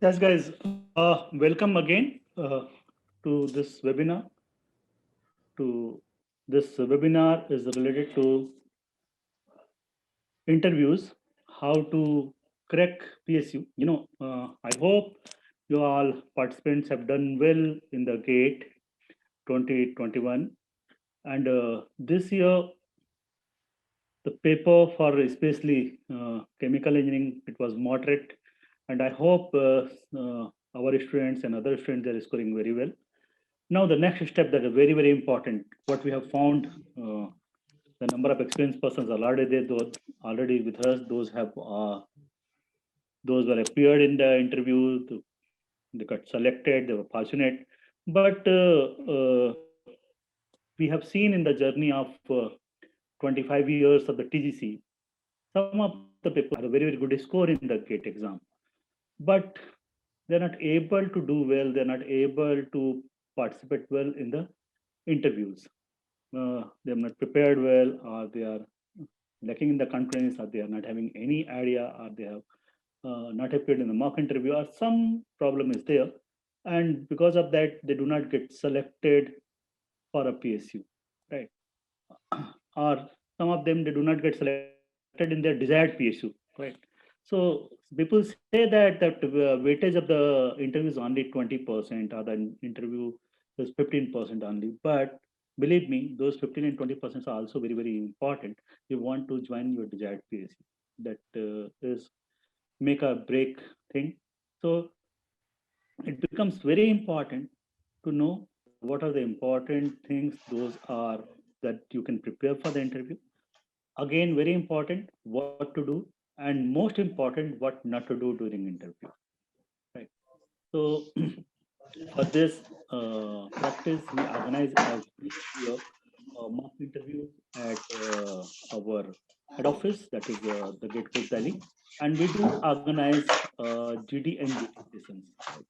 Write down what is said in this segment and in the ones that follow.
Yes, guys, welcome again to this webinar. To this webinar is related to interviews, how to crack PSU. I hope you all participants have done well in the GATE 2021, and this year the paper for especially chemical engineering, it was moderate, and I hope our students and other students are scoring very well. Now, the next step that is very, very important, what we have found, the number of experienced persons are already there, those already with us, those were appeared in the interview, they got selected, they were fortunate. But we have seen in the journey of 25 years of the TGC, some of the people have a very, very good score in the GATE exam, but they're not able to do well, they're not able to participate well in the interviews. They are not prepared well, or they are lacking in the confidence, or they are not having any idea, or they have not appeared in the mock interview, or some problem is there. And because of that, they do not get selected for a PSU, right? Or some of them, they do not get selected in their desired PSU, right? So people say that weightage of the interview is only 20%, or the interview is 15% only. But believe me, those 15 and 20% are also very, very important. You want to join your desired PSU. That is make a break thing. So it becomes very important to know what are the important things those are that you can prepare for the interview. Again, very important what to do, and most important what not to do during interview, right? So for this practice, we organize every year mock interviews at our head office, that is the Gate Coast Delhi, and we do organize GD and GT sessions. Right?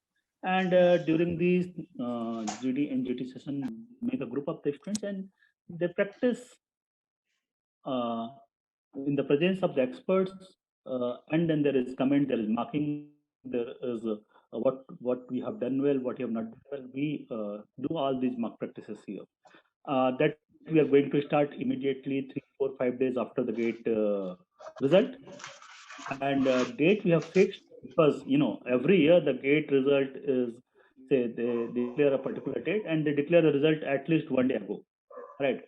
And during these GD and GT session, we make a group of the students and they practice uh, in the presence of the experts, and then there is comment, there is marking, there is what we have done well, what you have not done well. We do all these mock practices here. That we are going to start immediately 3, 4, 5 days after the GATE result, and date we have fixed because every year the GATE result is, say they declare a particular date and they declare the result at least one day ago, right?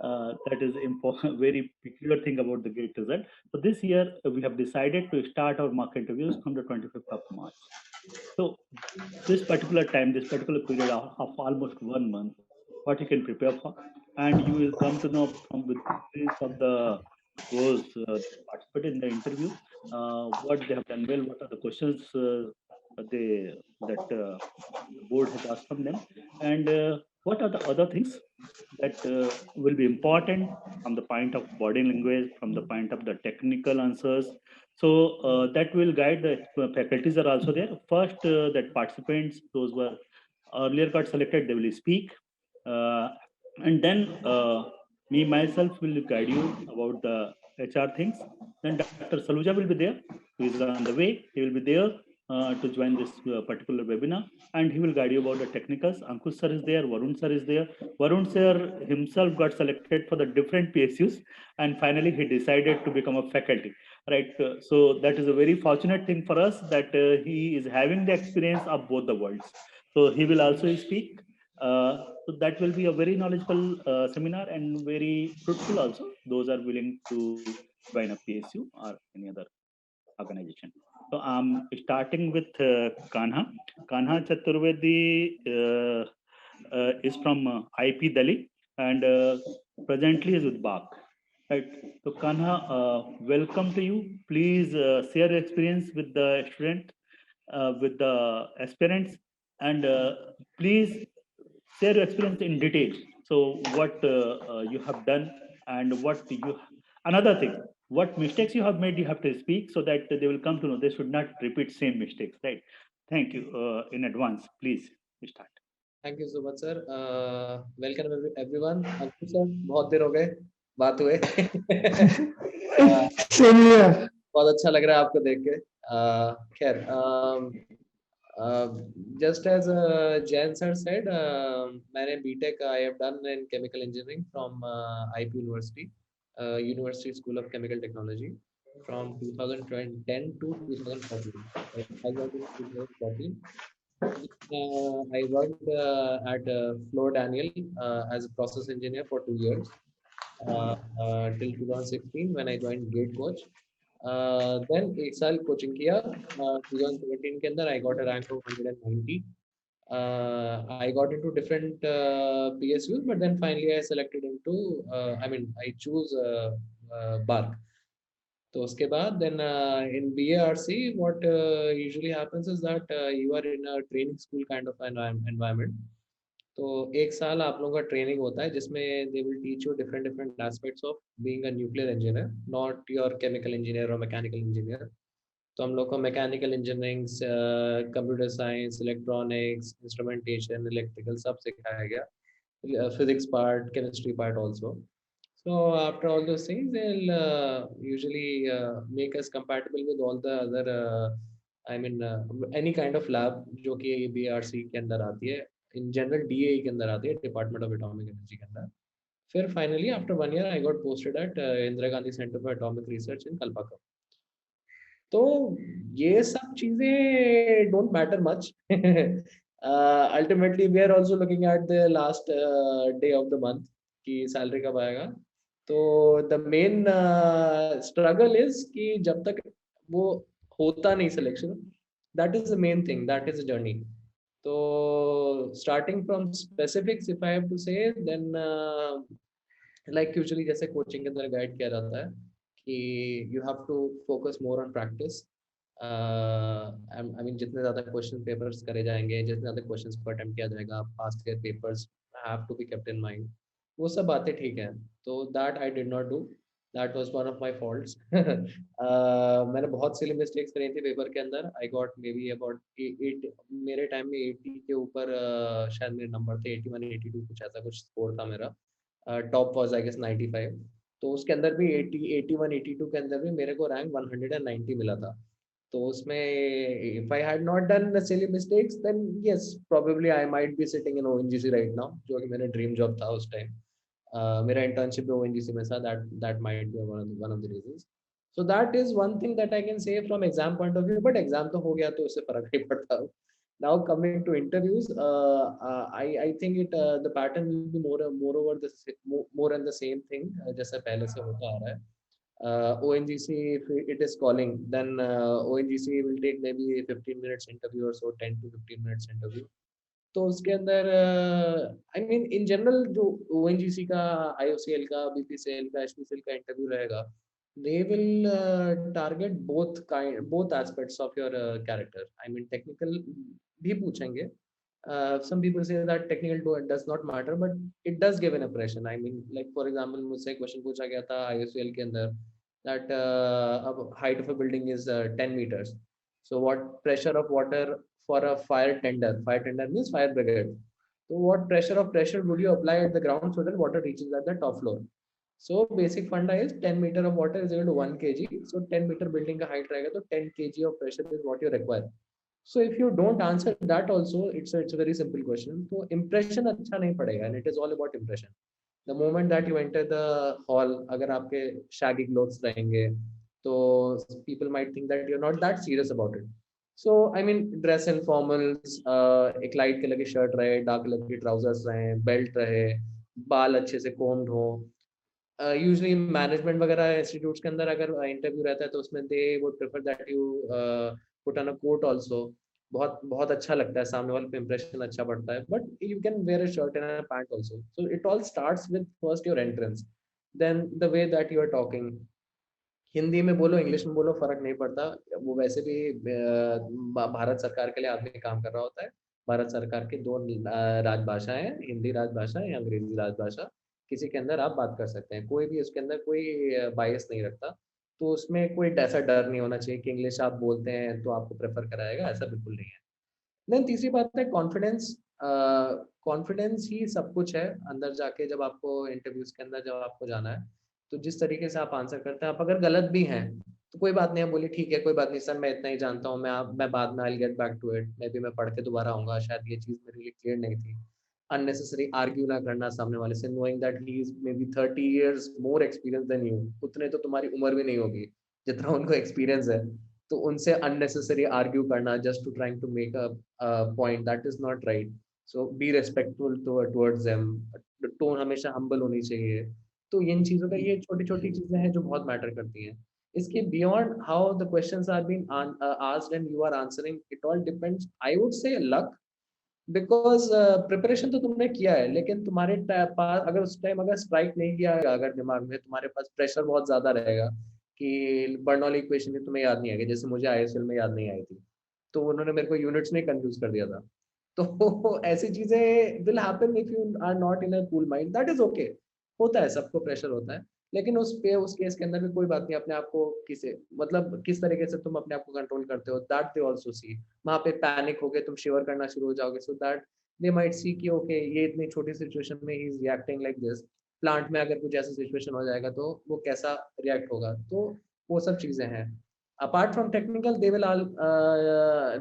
That is important, very peculiar thing about the GATE result. So this year we have decided to start our mock interviews from the 25th of March. So this particular time, this particular period of almost 1 month, what you can prepare for, and you will come to know from the experience of the those participate in the interview, what they have done well, what are the questions they that the board has asked from them, and what are the other things that will be important from the point of body language, from the point of the technical answers. So that will guide the faculties are also there. First, that participants, those were earlier got selected, they will speak. And then me myself will guide you about the HR things. Then Dr. Saluja will be there. He is on the way. He will be there to join this particular webinar, and he will guide you about the technicals. Ankush sir is there. Varun sir is there. Varun sir himself got selected for the different PSUs, and finally he decided to become a faculty. Right. So that is a very fortunate thing for us that he is having the experience of both the worlds. So he will also speak. So that will be a very knowledgeable seminar and very fruitful also. Those are willing to join a PSU or any other organization. So I'm starting with Kanha. Kanha Chaturvedi is from IP Delhi and presently is with BAC. Right. So Kanha, welcome to you. Please share your experience with the student, with the aspirants, and please share your experience in detail. So what you have done and what you, another thing, what mistakes you have made, you have to speak so that they will come to know they should not repeat same mistakes, right? Thank you in advance. Please start. Thank you so much sir welcome everyone Ankush sir बहुत देर हो गए बात हुए Same here. बहुत अच्छा लग रहा है आपको देख के खैर, just as Jain sir said, मैंने BTech I have done in chemical engineering from IP University, University School of Chemical Technology, from 2010 to 2014. I got in 2014. I worked at Flo Daniel as a process engineer for 2 years till 2016 when I joined Gate Coach. Then एक साल coaching किया 2017 के अंदर I got a rank of 190. I got into different PSUs, but then finally I selected into I choose BARC. तो उसके बाद then in BARC what usually happens is that you are in a training school kind of environment. तो एक साल आप लोगों का training होता है जिसमें they will teach you different different aspects of being a nuclear engineer, not your chemical engineer और मैकेनिकल इंजीनियर। तो हम लोग को mechanical engineering, computer science, electronics, instrumentation, electrical सब सिखाया गया, physics part, chemistry part also. So after all those things, they'll usually make us compatible with all the other, any kind of lab जो कि BRC के अंदर आती है, in general DAE के अंदर आती है, Department of Atomic Energy के अंदर। फिर finally after 1 year I got posted at Indira Gandhi Center for Atomic Research in Kalpakkam। तो ये सब चीजें don't matter much। Ultimately we are also looking at the last day of the month कि salary कब आएगा। तो the main struggle is कि जब तक वो होता नहीं selection, that is the main thing, that is the journey. तो starting from specifics if I have to say then like usually जैसे कोचिंग के अंदर गाइड किया जाता है कि you have to focus more on practice. I mean जितने ज़्यादा क्वेश्चन पेपर्स करे जाएंगे, जितने ज़्यादा क्वेश्चंस को अटेम्प्ट किया जाएगा, past year papers have to be kept in mind. वो सब बातें ठीक है। तो that I did not do, that was one of my faults. मैंने बहुत सिली मिस्टेक्स करी थी पेपर के अंदर। I got maybe about 8, मेरे टाइम में 80 के ऊपर शायद मेरे नंबर थे, 81 82 कुछ ऐसा कुछ स्कोर था मेरा। Top was I guess 95। तो उसके अंदर भी 80 81 82 के अंदर भी मेरे को रैंक 190 मिला था। तो उसमें if I had not done silly mistakes then yes probably I might be sitting in ONGC right now, जो कि मेरा ड्रीम जॉब था उस टाइम। मेरा इंटर्नशिप भी ओएनजीसी में था, that might be one of the reasons. So that is one thing that I can say from exam point of view, but exam तो हो गया तो उससे फर्क नहीं पड़ता। Now coming to interviews, I think the pattern will be moreover more and the same thing जैसा पहले से होता आ रहा है। ONGC, if it is calling, then ONGC will take maybe 15 minutes interview or so, 10 to 15 minutes interview। तो उसके अंदर I mean in general जो ONGC का, IOCL का, BPCL का, HPCL का इंटरव्यू रहेगा, they will target both aspects of your character। I mean technical भी पूछेंगे। Some people say that technical does not matter, but it does give an impression। I mean like for example मुझसे question पूछा गया था IOCL के अंदर that height of a building is 10 meters, so what pressure of water for a fire tender means fire brigade, so what pressure would you apply at the ground so that water reaches at the top floor। So basic funda is 10 meter of water is equal to 1 kg, so 10 meter building का height रहेगा तो 10 kg of pressure is what you require। So if you don't answer that also, it's a very simple question। तो impression अच्छा नहीं पड़ेगा, and it is all about impression। The moment that you enter the hall, अगर आपके shaggy clothes रहेंगे तो people might think that you're not that serious about it। So I mean dress in formals, एक light colour की shirt रहे, dark colour की trousers रहे, belt रहे, बाल अच्छे से combed हो। यूजुअली मैनेजमेंट वगैरह इंस्टीट्यूट्स के अंदर अगर इंटरव्यू रहता है तो उसमें they would prefer that you put on a coat also. बहुत बहुत अच्छा लगता है, सामने वाले पे इंप्रेशन अच्छा पड़ता है, but you can wear a shirt and a pant also. So it all starts with first your entrance, then the way that you are talking. Hindi में बोलो, इंग्लिश में बोलो, फर्क नहीं पड़ता। वो वैसे भी भारत सरकार के लिए आदमी काम कर रहा होता है। भारत सरकार की दो राजभाषाएं हैं, हिंदी राजभाषा या अंग्रेजी राजभाषा। किसी के अंदर आप बात कर सकते हैं, कोई भी उसके अंदर कोई बायस नहीं रखता। तो उसमें कोई ऐसा डर नहीं होना चाहिए कि इंग्लिश आप बोलते हैं तो आपको प्रेफर कराएगा, ऐसा बिल्कुल नहीं है। देन तीसरी बात है कॉन्फिडेंस। कॉन्फिडेंस ही सब कुछ है अंदर जाके। जब आपको इंटरव्यूज के अंदर जब आपको जाना है तो जिस तरीके से आप आंसर करते हैं, आप अगर गलत भी हैं तो कोई बात नहीं, हम बोले ठीक है, कोई बात नहीं सर, मैं इतना ही जानता हूँ, मैं बाद में I will get back to it, maybe मैं पढ़ के दोबारा आऊँगा, शायद ये चीज़ मेरे लिए क्लियर नहीं थी। अननेसेसरी आर्ग्यू ना करना सामने वाले से, knowing that he is maybe 30 years more experience than you, उतने तो तुम्हारी उम्र भी नहीं होगी, जितना उनको एक्सपीरियंस है। तो उनसे अननेसेसरी आर्ग्यू करना just to trying to make a point, that is not right. So be respectful towards them, tone हमेशा हम्बल होनी चाहिए। तो इन चीज़ों का, ये छोटी-छोटी चीज़ें हैं जो बहुत मैटर करती हैं। इसके beyond how the questions are being asked and you are answering, it all depends, I would say luck, because preparation तो तुमने किया है, लेकिन तुम्हारे पास अगर उस टाइम अगर स्ट्राइक नहीं किया है, अगर दिमाग में तुम्हारे पास प्रेशर बहुत ज़्यादा रहेगा कि बर्नौली इक्वेशन भी तुम्हें याद नहीं आएगी, जैसे मुझे आईएसएल में याद नहीं आई थी। तो उन्होंने मेरे को यूनिट्स में कन्फ्यूज़ कर दिया था। तो ऐसी चीज़ें will happen if you are not in a cool mind, that is okay. होता है, सबको प्रेशर होता है। लेकिन उस केस के अंदर भी कोई बात नहीं, अपने आप को किसे मतलब किस तरीके से तुम अपने आप को कंट्रोल करते हो, दैट दे आल्सो सी। वहाँ पे पैनिक हो के तुम शिवर करना शुरू हो जाओगे, so that they might see कि ओके, ये इतनी छोटी सिचुएशन में he is reacting like this, plant में अगर कुछ ऐसा सिचुएशन हो जाएगा तो वो कैसा रिएक्ट होगा। तो वो सब चीजें हैं। Apart from technical, they will all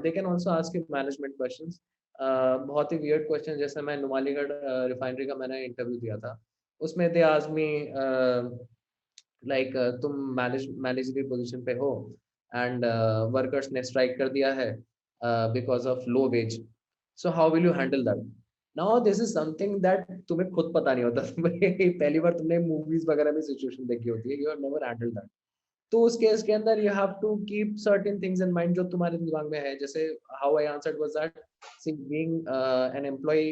they can also ask you management questions. बहुत ही वियर्ड क्वेश्चन, जैसे मैं नुमालीगढ़ रिफाइनरी का मैंने इंटरव्यू दिया था, उसमें दे आस्क्ड मी लाइक तुम मैनेजरी पोजीशन पे हो एंड वर्कर्स ने स्ट्राइक कर दिया है because of low wage, so how will you handle that. Now this is something that तुम्हें खुद पता नहीं होता। तुम्हें पहली बार तुमने मूवीज वगैरह में सिचुएशन देखी होती है, you have never handle that. तो उस केस के अंदर you have to keep certain things in mind जो तुम्हारे दिमाग में है, जैसे how I answered was that see being an employ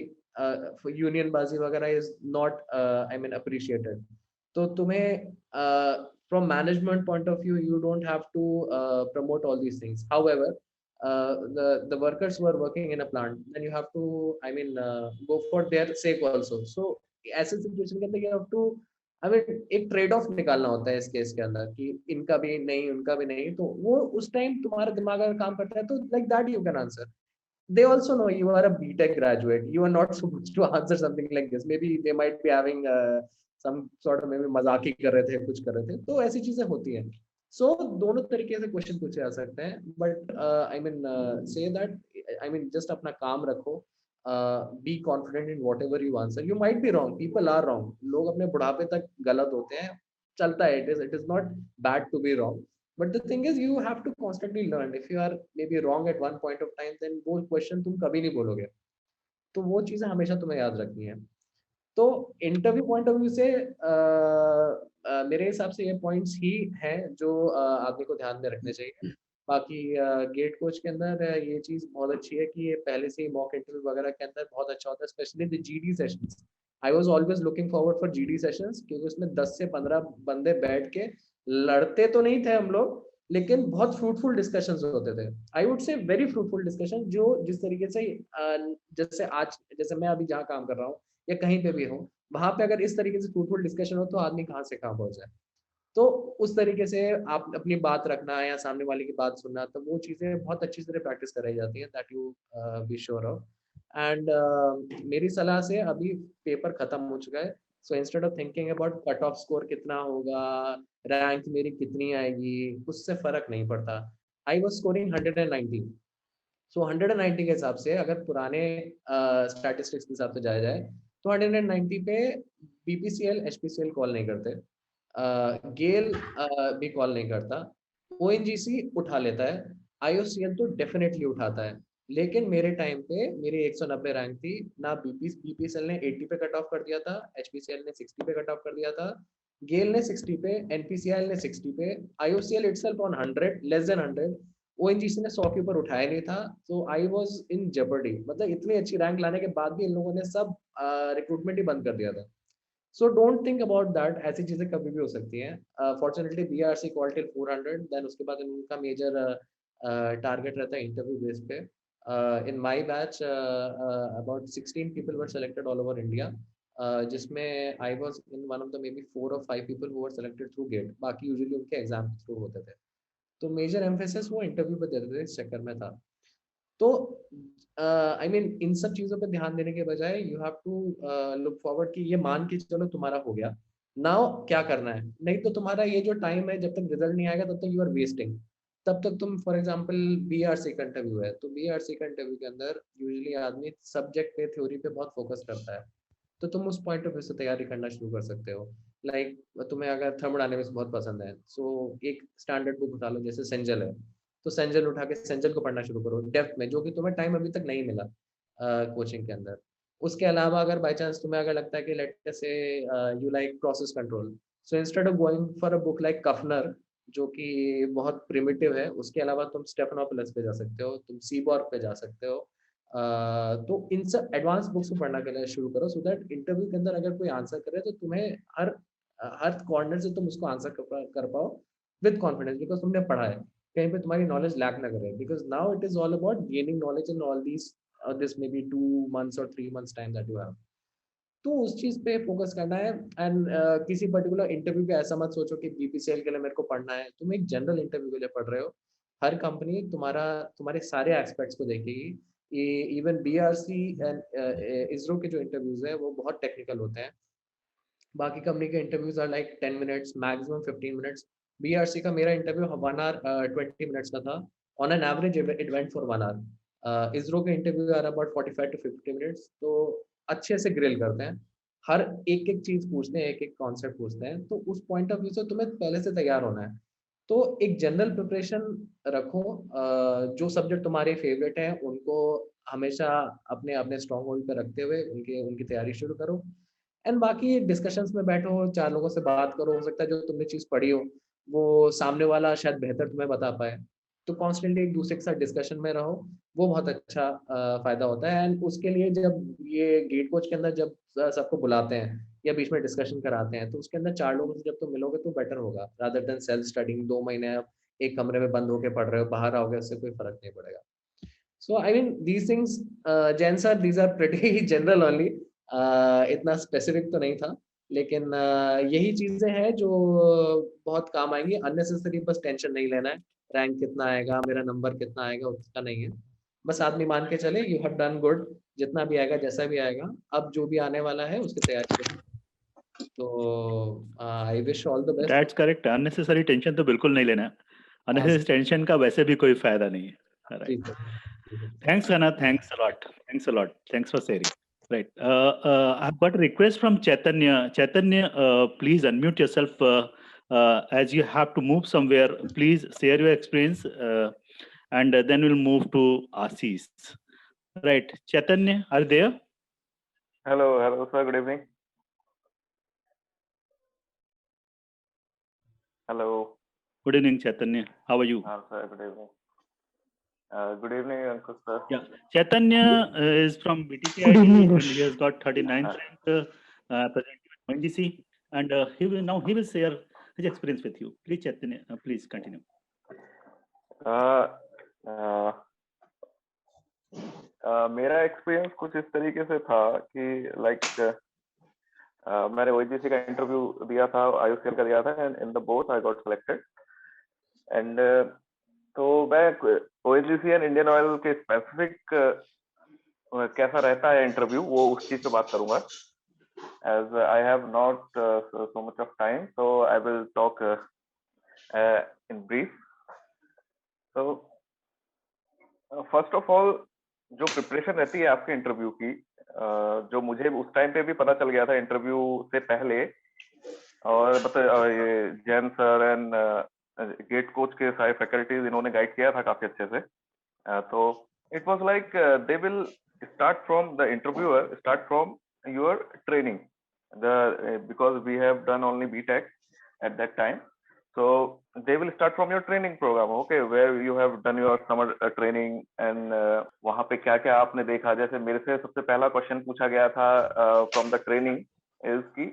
union बाजी वगैरह is not I mean appreciated. तो तुम्हें from management point of view you don't have to promote all these things. However, the workers who are working in a plant, then you have to, I mean, go for their sake also. So ऐसे situation के अंदर you have to, I mean, एक trade off निकालना होता है इस case के अंदर कि इनका भी नहीं उनका भी नहीं, तो वो उस टाइम तुम्हारा दिमाग अगर काम करता है तो like that you can answer. They also know you are a BTech graduate. You are not supposed to answer something like this. Maybe they might be having some sort of maybe मजाक ही कर रहे थे, कुछ कर रहे थे, तो ऐसी चीजें होती हैं। So दोनों तरीके से क्वेश्चन पूछे जा सकते हैं, but I mean say that, I mean just अपना काम रखो, be confident in whatever you answer. You might be wrong, people are wrong, लोग अपने बुढ़ापे तक गलत होते हैं, चलता है, it is not bad to be wrong. But the thing is, you have to constantly learn. If you are maybe wrong at one point of time, then वो क्वेश्चन तुम कभी नहीं बोलोगे। तो वो चीजें हमेशा तुम्हें याद रखनी है। तो इंटरव्यू पॉइंट ऑफ व्यू से मेरे हिसाब से ये पॉइंट्स ही हैं जो आदमी को ध्यान में रखने चाहिए। बाकी गेट कोच के अंदर ये चीज़ बहुत अच्छी है कि ये पहले से ही मॉक इंटरव्यू वगैरह के अंदर बहुत अच्छा होता है, specially the GD sessions. I was always looking forward for GD sessions, क्योंकि उसमें 10 से 15 बंदे बैठ के लड़ते तो नहीं थे हम लोग, लेकिन बहुत फ्रूटफुल डिस्कशंस होते थे। आई वुड से वेरी फ्रूटफुल डिस्कशन, जो जिस तरीके से जैसे आज, जैसे मैं अभी जहाँ काम कर रहा हूँ या कहीं पे भी हो, वहाँ पे अगर इस तरीके से फ्रूटफुल डिस्कशन हो तो आदमी कहाँ से कहाँ पहुँच जाए। तो उस तरीके से आप अपनी बात रखना या सामने वाले की बात सुनना, तो वो चीज़ें बहुत अच्छी तरह प्रैक्टिस कराई जाती है, that you be sure of. And मेरी सलाह से अभी पेपर खत्म हो चुका है, सो instead of thinking about cut off score कितना होगा, रैंक मेरी कितनी आएगी, उससे फर्क नहीं पड़ता। आई वाज स्कोरिंग 190, सो 190 के हिसाब से अगर पुराने स्टैटिस्टिक्स के हिसाब से जाया जाए तो 190 पे बीपीसीएल एचपीसीएल कॉल नहीं करते, गेल भी कॉल नहीं करता, ओएनजीसी उठा लेता है, आईओसीएल तो डेफिनेटली उठाता है। लेकिन मेरे टाइम पे मेरी 190 रैंक थी ना, बीपीसीएल ने 80 पे कट ऑफ कर दिया था, एचपीसीएल ने 60 पे कट ऑफ कर दिया था, गेल ने 60 पे, एनपीसीएल ने 60 पे, IOCL itself on 100, less than 100, ONGC ने 100 के ऊपर उठाया नहीं था। So I was in Jeopardy, मतलब इतनी अच्छी रैंक लाने के बाद भी इन लोगों ने सब रिक्रूटमेंट ही बंद कर दिया था। So don't think about that, ऐसी चीजें कभी भी हो सकती हैं। Fortunately BRC call till 400, then उसके बाद उनका मेजर टारगेट रहता है इंटरव्यू बेस पे। In my batch about 16 people were selected all over India, जिसमें I was in one of the maybe 4 और 5 people who were selected through GATE, बाकी usually उनके एग्जाम के थ्रू होते थे। तो मेजर एम्फेसिस वो इंटरव्यू पे देते थे, इस चक्कर में था। तो आई मीन इन सब चीजों पे ध्यान देने के बजाय you have to look forward कि ये मान के चलो तुम्हारा हो गया, नाउ क्या करना है, नहीं तो तुम्हारा ये जो टाइम है जब तक रिजल्ट नहीं आएगा तब तक यू आर वेस्टिंग। तब तक तुम फॉर एग्जांपल बीआरसी का इंटरव्यू है, तो बीआरसी का इंटरव्यू के अंदर यूजुअली आदमी सब्जेक्ट पे थ्योरी पे बहुत फोकस करता है, तो तुम उस पॉइंट ऑफ व्यू से तैयारी करना शुरू कर सकते हो। लाइक तुम्हें अगर थर्मोडायनेमिक्स बहुत पसंद है, सो एक स्टैंडर्ड बुक उठा लो जैसे सेंजल है, तो सेंजल उठा के सेंजल को पढ़ना शुरू करो डेप्थ में, जो कि तुम्हें टाइम अभी तक नहीं मिला कोचिंग के अंदर। उसके अलावा अगर बाई चांस तुम्हें अगर लगता है कि let's say you like process control, so instead of going for a book like Coughanowr जो कि बहुत प्रिमिटिव है, उसके अलावा तुम स्टेफनोपोलिस पे जा सकते हो, तुम सीबॉर्ग पे जा सकते हो। तो इन सब एडवांस बुक्स को पढ़ना के लिए शुरू करो, सो दैट इंटरव्यू के अंदर अगर कोई आंसर करे तो तुम्हें हर कॉर्नर से तुम उसको आंसर कर पाओ विद कॉन्फिडेंस, बिकॉज तुमने पढ़ा है, कहीं पे तुम्हारी नॉलेज लैक ना करे, because now it is all about gaining knowledge in all these this may be 2 months और 3 months time that you have. तो उस चीज पे फोकस करना है। एंड किसी पर्टिकुलर इंटरव्यू पे ऐसा मत सोचो कि बीपीसीएल के लिए मेरे को पढ़ना है, तुम एक जनरल इंटरव्यू के लिए पढ़ रहे हो। हर कंपनी तुम्हारे सारे एस्पेक्ट्स को देखेगी। ये इवन बीआरसी एंड इसरो के जो इंटरव्यूज है वो बहुत टेक्निकल होते हैं। बाकी कंपनी के interviews are like 10 minutes, maximum 15 minutes. BRC का मेरा इंटरव्यू 1 hour 20 मिनट्स का था, on an average it went for 1 hour। ISRO के interview are about 45 to 50 minutes, तो अच्छे से ग्रिल करते हैं, हर एक एक चीज पूछते हैं, एक एक कॉन्सेप्ट पूछते हैं, तो उस पॉइंट ऑफ व्यू से तुम्हें पहले से तैयार होना है। तो एक जनरल प्रिपरेशन रखो, जो सब्जेक्ट तुम्हारे फेवरेट हैं उनको हमेशा अपने अपने स्ट्रॉन्ग होल्ड पे रखते हुए उनके उनकी तैयारी शुरू करो। एंड बाकी डिस्कशंस में बैठो, चार लोगों से बात करो, हो सकता है जो तुमने चीज़ पढ़ी हो वो सामने वाला शायद बेहतर तुम्हें बता पाए, तो कॉन्स्टेंटली एक दूसरे के साथ डिस्कशन में रहो, वो बहुत अच्छा फायदा होता है। एंड उसके लिए जब ये गेट कोच के अंदर जब सबको बुलाते हैं या बीच में डिस्कशन कराते हैं, तो उसके अंदर चार लोगों से जब तुम मिलोगे तो बेटर होगा, रादर देन सेल्फ स्टडिंग 2 महीने आप एक कमरे में बंद होकर पढ़ रहे हो, बाहर आओगे उससे कोई फर्क नहीं पड़ेगा। So I mean these things, Jain sir, these are pretty general only, इतना स्पेसिफिक तो नहीं था, लेकिन यही चीजें हैं जो बहुत काम आएंगी। अननेसेसरी बस टेंशन नहीं लेना है, रैंक कितना आएगा, मेरा नंबर कितना आएगा, उसका नहीं है। बस आदमी मान के चले यू हैव डन गुड, जितना भी आएगा जैसा भी आएगा, अब जो भी आने वाला है उसकी तैयारी करो। तो I wish all the best. That's correct, unnecessary tension तो बिल्कुल नहीं लेना है, हाँ अननेसेसरी टेंशन का वैसे भी कोई फायदा नहीं है, जी right? Sir, ji sir. Thanks, Anna. Thanks a lot. Thanks a lot. Thanks for sharing. Right. I've got a request from Chaitanya. Chaitanya, please unmute yourself as you have to move somewhere. Please share your experience and then we'll move to Ashish. Right. Chaitanya, are you there? Hello, sir. Good evening. Hello. Good evening, Chaitanya. How are you? Sir, good evening. Good evening, Ankush sir. Yeah. Chaitanya is from BTTID Good evening, and Ankush. he has got 39th rank present in ONGC, and he will share his experience with you. Please, Chaitanya, please continue. मेरा experience कुछ इस तरीके से था कि like मैंने ONGC का interview दिया था, आईयूसीएल का दिया था, and in the both I got selected. And तो मैं ओएनजीसी एंड इंडियन ऑयल के स्पेसिफिक कैसा रहता है इंटरव्यू, वो उस चीज पे बात करूंगा। As I have not so much of time, so I will talk in brief. So first of all, जो प्रिपरेशन रहती है आपके इंटरव्यू की, जो मुझे उस टाइम पे भी पता चल गया था इंटरव्यू से पहले, और मतलब ये Jain sir and GATE coach के सारे फैकल्टीज इन्होंने गाइड किया था काफी अच्छे से। तो it was like they will start from the interviewer, start from your training, because we have done only BTech at that time, so they will start from your training program, okay, where you have done your summer training, and वहाँ पे क्या क्या आपने देखा। जैसे मेरे से सबसे पहला क्वेश्चन पूछा गया था फ्रॉम द ट्रेनिंग इज की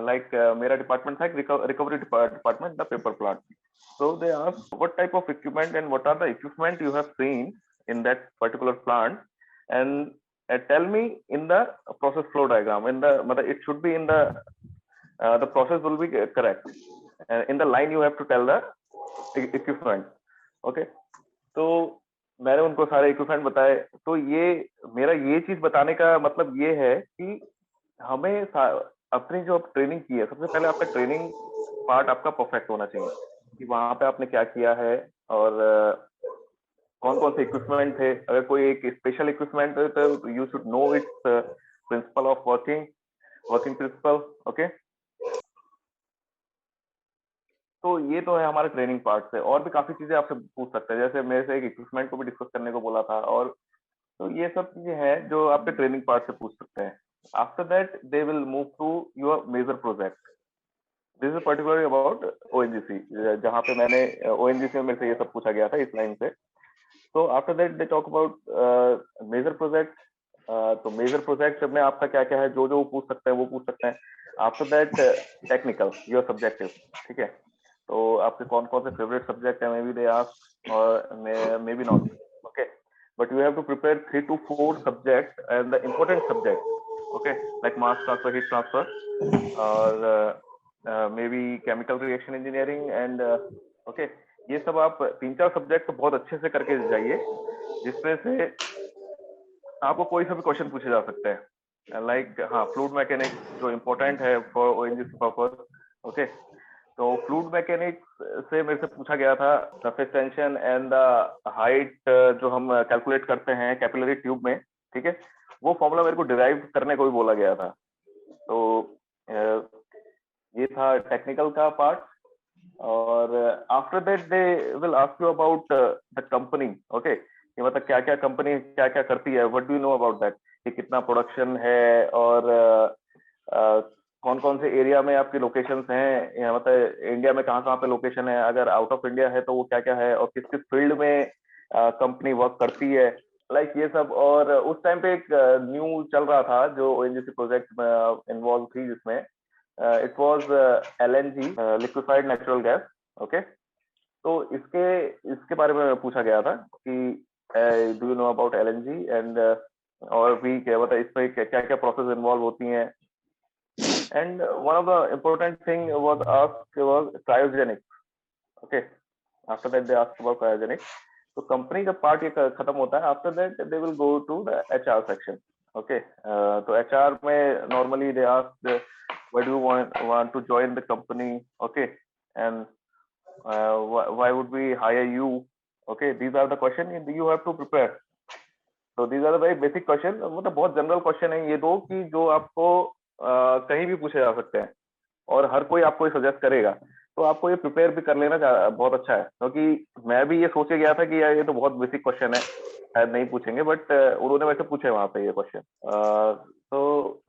लाइक मेरा डिपार्टमेंट था recovery department, the paper plant. so they asked what type of equipment and what are the equipment you have seen in that particular plant, and tell me in the process flow diagram, in the it should be in the process will be correct, in the line you have to tell the equipment, okay। तो मैंने उनको सारे equipment बताए। तो ये मेरा ये चीज बताने का मतलब ये है कि हमें अपनी जो ट्रेनिंग की है, सबसे पहले आपका ट्रेनिंग पार्ट आपका परफेक्ट होना चाहिए कि वहां पे आपने क्या किया है और कौन कौन से इक्विपमेंट थे। अगर कोई एक स्पेशल इक्विपमेंट है तो you should know it's principle of working principle. Okay, तो ये तो है हमारे ट्रेनिंग पार्ट से। और भी काफी चीजें आपसे पूछ सकते हैं, जैसे मेरे से एक इक्विपमेंट को भी डिस्कस करने को बोला था, और तो ये सब चीजें हैं जो आपके ट्रेनिंग पार्ट से पूछ सकते हैं। After that they will move to your major project. This is particularly about ONGC, जहाँ पे मैंने ओएनजीसी में मेरे से ये सब पूछा गया था इस लाइन से। तो after that they talk about major project. तो मेजर प्रोजेक्ट में आपका क्या क्या है, जो जो पूछ सकते हैं वो पूछ सकते हैं। After that technical, your subjective, ठीक है। तो आपके कौन कौन से फेवरेट सब्जेक्ट है, मे बी दे आस्क और may be not. Okay, but you have to prepare 3 to 4 subjects and the important subject, okay, like mass transfer, heat transfer, or maybe chemical reaction engineering and okay, ये सब आप 3-4 subject तो बहुत अच्छे से करके जाइए, जिसमें से आपको कोई सा भी क्वेश्चन पूछे जा सकते हैं। लाइक हाँ, फ्लूइड मैकेनिक्स जो इम्पोर्टेंट है फॉर ओएनजीसी पर्पस। ओके, तो फ्लूइड मैकेनिक्स से मेरे से पूछा गया था surface tension and the height जो हम कैलकुलेट करते हैं कैपिलरी ट्यूब में, ठीक है, वो फॉर्मूला मेरे को डिराइव करने को भी बोला गया था। तो ये था टेक्निकल का पार्ट। और after that they will ask you about the company. Okay, कि मतलब क्या क्या कंपनी क्या क्या करती है, what do you know about that, कि कितना प्रोडक्शन है और कौन कौन से एरिया में आपकी लोकेशंस हैं, या मतलब इंडिया में कहाँ कहाँ पे लोकेशन है, अगर आउट ऑफ इंडिया है तो वो क्या क्या है, और किस किस फील्ड में कंपनी वर्क करती है, लाइक ये सब। और उस टाइम पे एक न्यू चल रहा था जो ओएनजीसी प्रोजेक्ट में इन्वॉल्व थी, जिसमें it was LNG, liquefied natural gas. Okay, तो इसके बारे में पूछा गया था कि do you know about LNG and और भी क्या बता इसमें क्या क्या प्रोसेस इन्वॉल्व होती हैं। And one of the important thing was asked was cryogenics. Okay, after that they asked about cryogenics. तो कंपनी का पार्ट ये खत्म होता है, after that they will go to the HR section. Okay, तो HR में normally they ask why do you want to join the company, okay, and why would we hire you. Okay, these are the question you have to prepare. तो these are the very basic question, मतलब बहुत general question है ये दो, कि जो आपको कहीं भी पूछे जा सकते हैं और हर कोई आपको सजेस्ट करेगा। तो आपको ये प्रिपेयर भी कर लेना बहुत अच्छा है, क्योंकि मैं भी ये सोचे गया था कि यार ये तो बहुत बेसिक क्वेश्चन है, शायद नहीं पूछेंगे, बट उन्होंने वैसे पूछे वहां पे ये क्वेश्चन। तो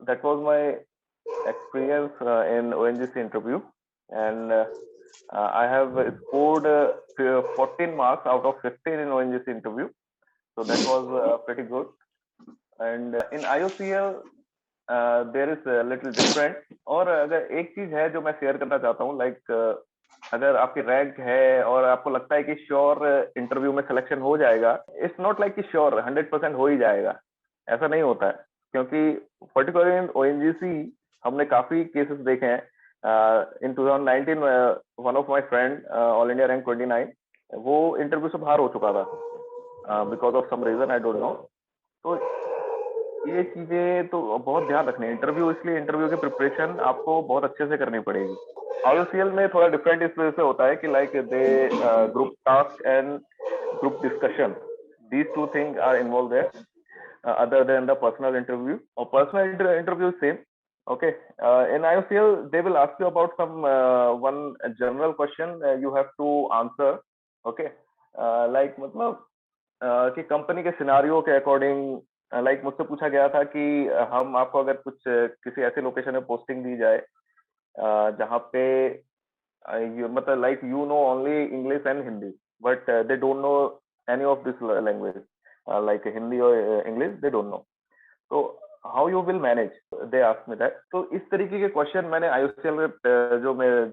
that was my experience in ONGC interview, and I have scored 14 marks out of 15 in ONGC interview, so that was pretty good. And in IOCL there is little different. और अगर एक चीज है जो मैं शेयर करना चाहता हूँ, लाइक अगर आपकी रैंक है और आपको लगता है कि श्योर इंटरव्यू में सिलेक्शन हो जाएगा, इट्स नॉट लाइक कि श्योर 100% हो ही जाएगा, ऐसा नहीं होता है। क्योंकि पर्टिकुलरली इन ओएनजीसी हमने काफी केसेस देखे हैं। In 2019 one of my friend, all India rank 29, वो इंटरव्यू से बाहर हो चुका था because of some reason, I don't know. तो ये चीजें तो बहुत ध्यान रखनी है इंटरव्यू, इसलिए इंटरव्यू की प्रिपरेशन आपको बहुत अच्छे से करनी पड़ेगी। आईओसीएल में थोड़ा डिफरेंट इस वजह से होता है कि like they group task and group discussion, these two thing are involve there other than the personal interview. और personal interview same. Okay, in IOCL they will ask you about some one general question you have to answer. Okay, like मतलब कि company के scenario के according, like मुझसे पूछा गया था कि हम आपको अगर कुछ किसी ऐसे लोकेशन में पोस्टिंग दी जाए जहाँ पे मतलब like you know only English and Hindi, but they don't know any of this language, like Hindi और इंग्लिश दे डोंट नो, तो how you will manage, they ask me that. तो इस तरीके के क्वेश्चन मैंने आईओसीएल में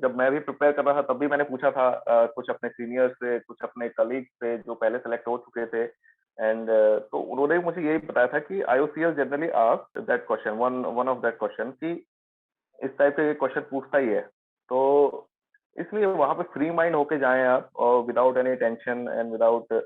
जब मैं भी प्रिपेयर कर रहा था तब भी मैंने पूछा था कुछ अपने सीनियर से, कुछ अपने कलीग से जो पहले सेलेक्ट हो चुके थे, एंड तो उन्होंने मुझे यही बताया था कि IOCL generally ask that question, one of that question, कि इस टाइप के क्वेश्चन पूछता ही है। तो इसलिए वहां पे फ्री माइंड होके जाएं आप, और without any tension and without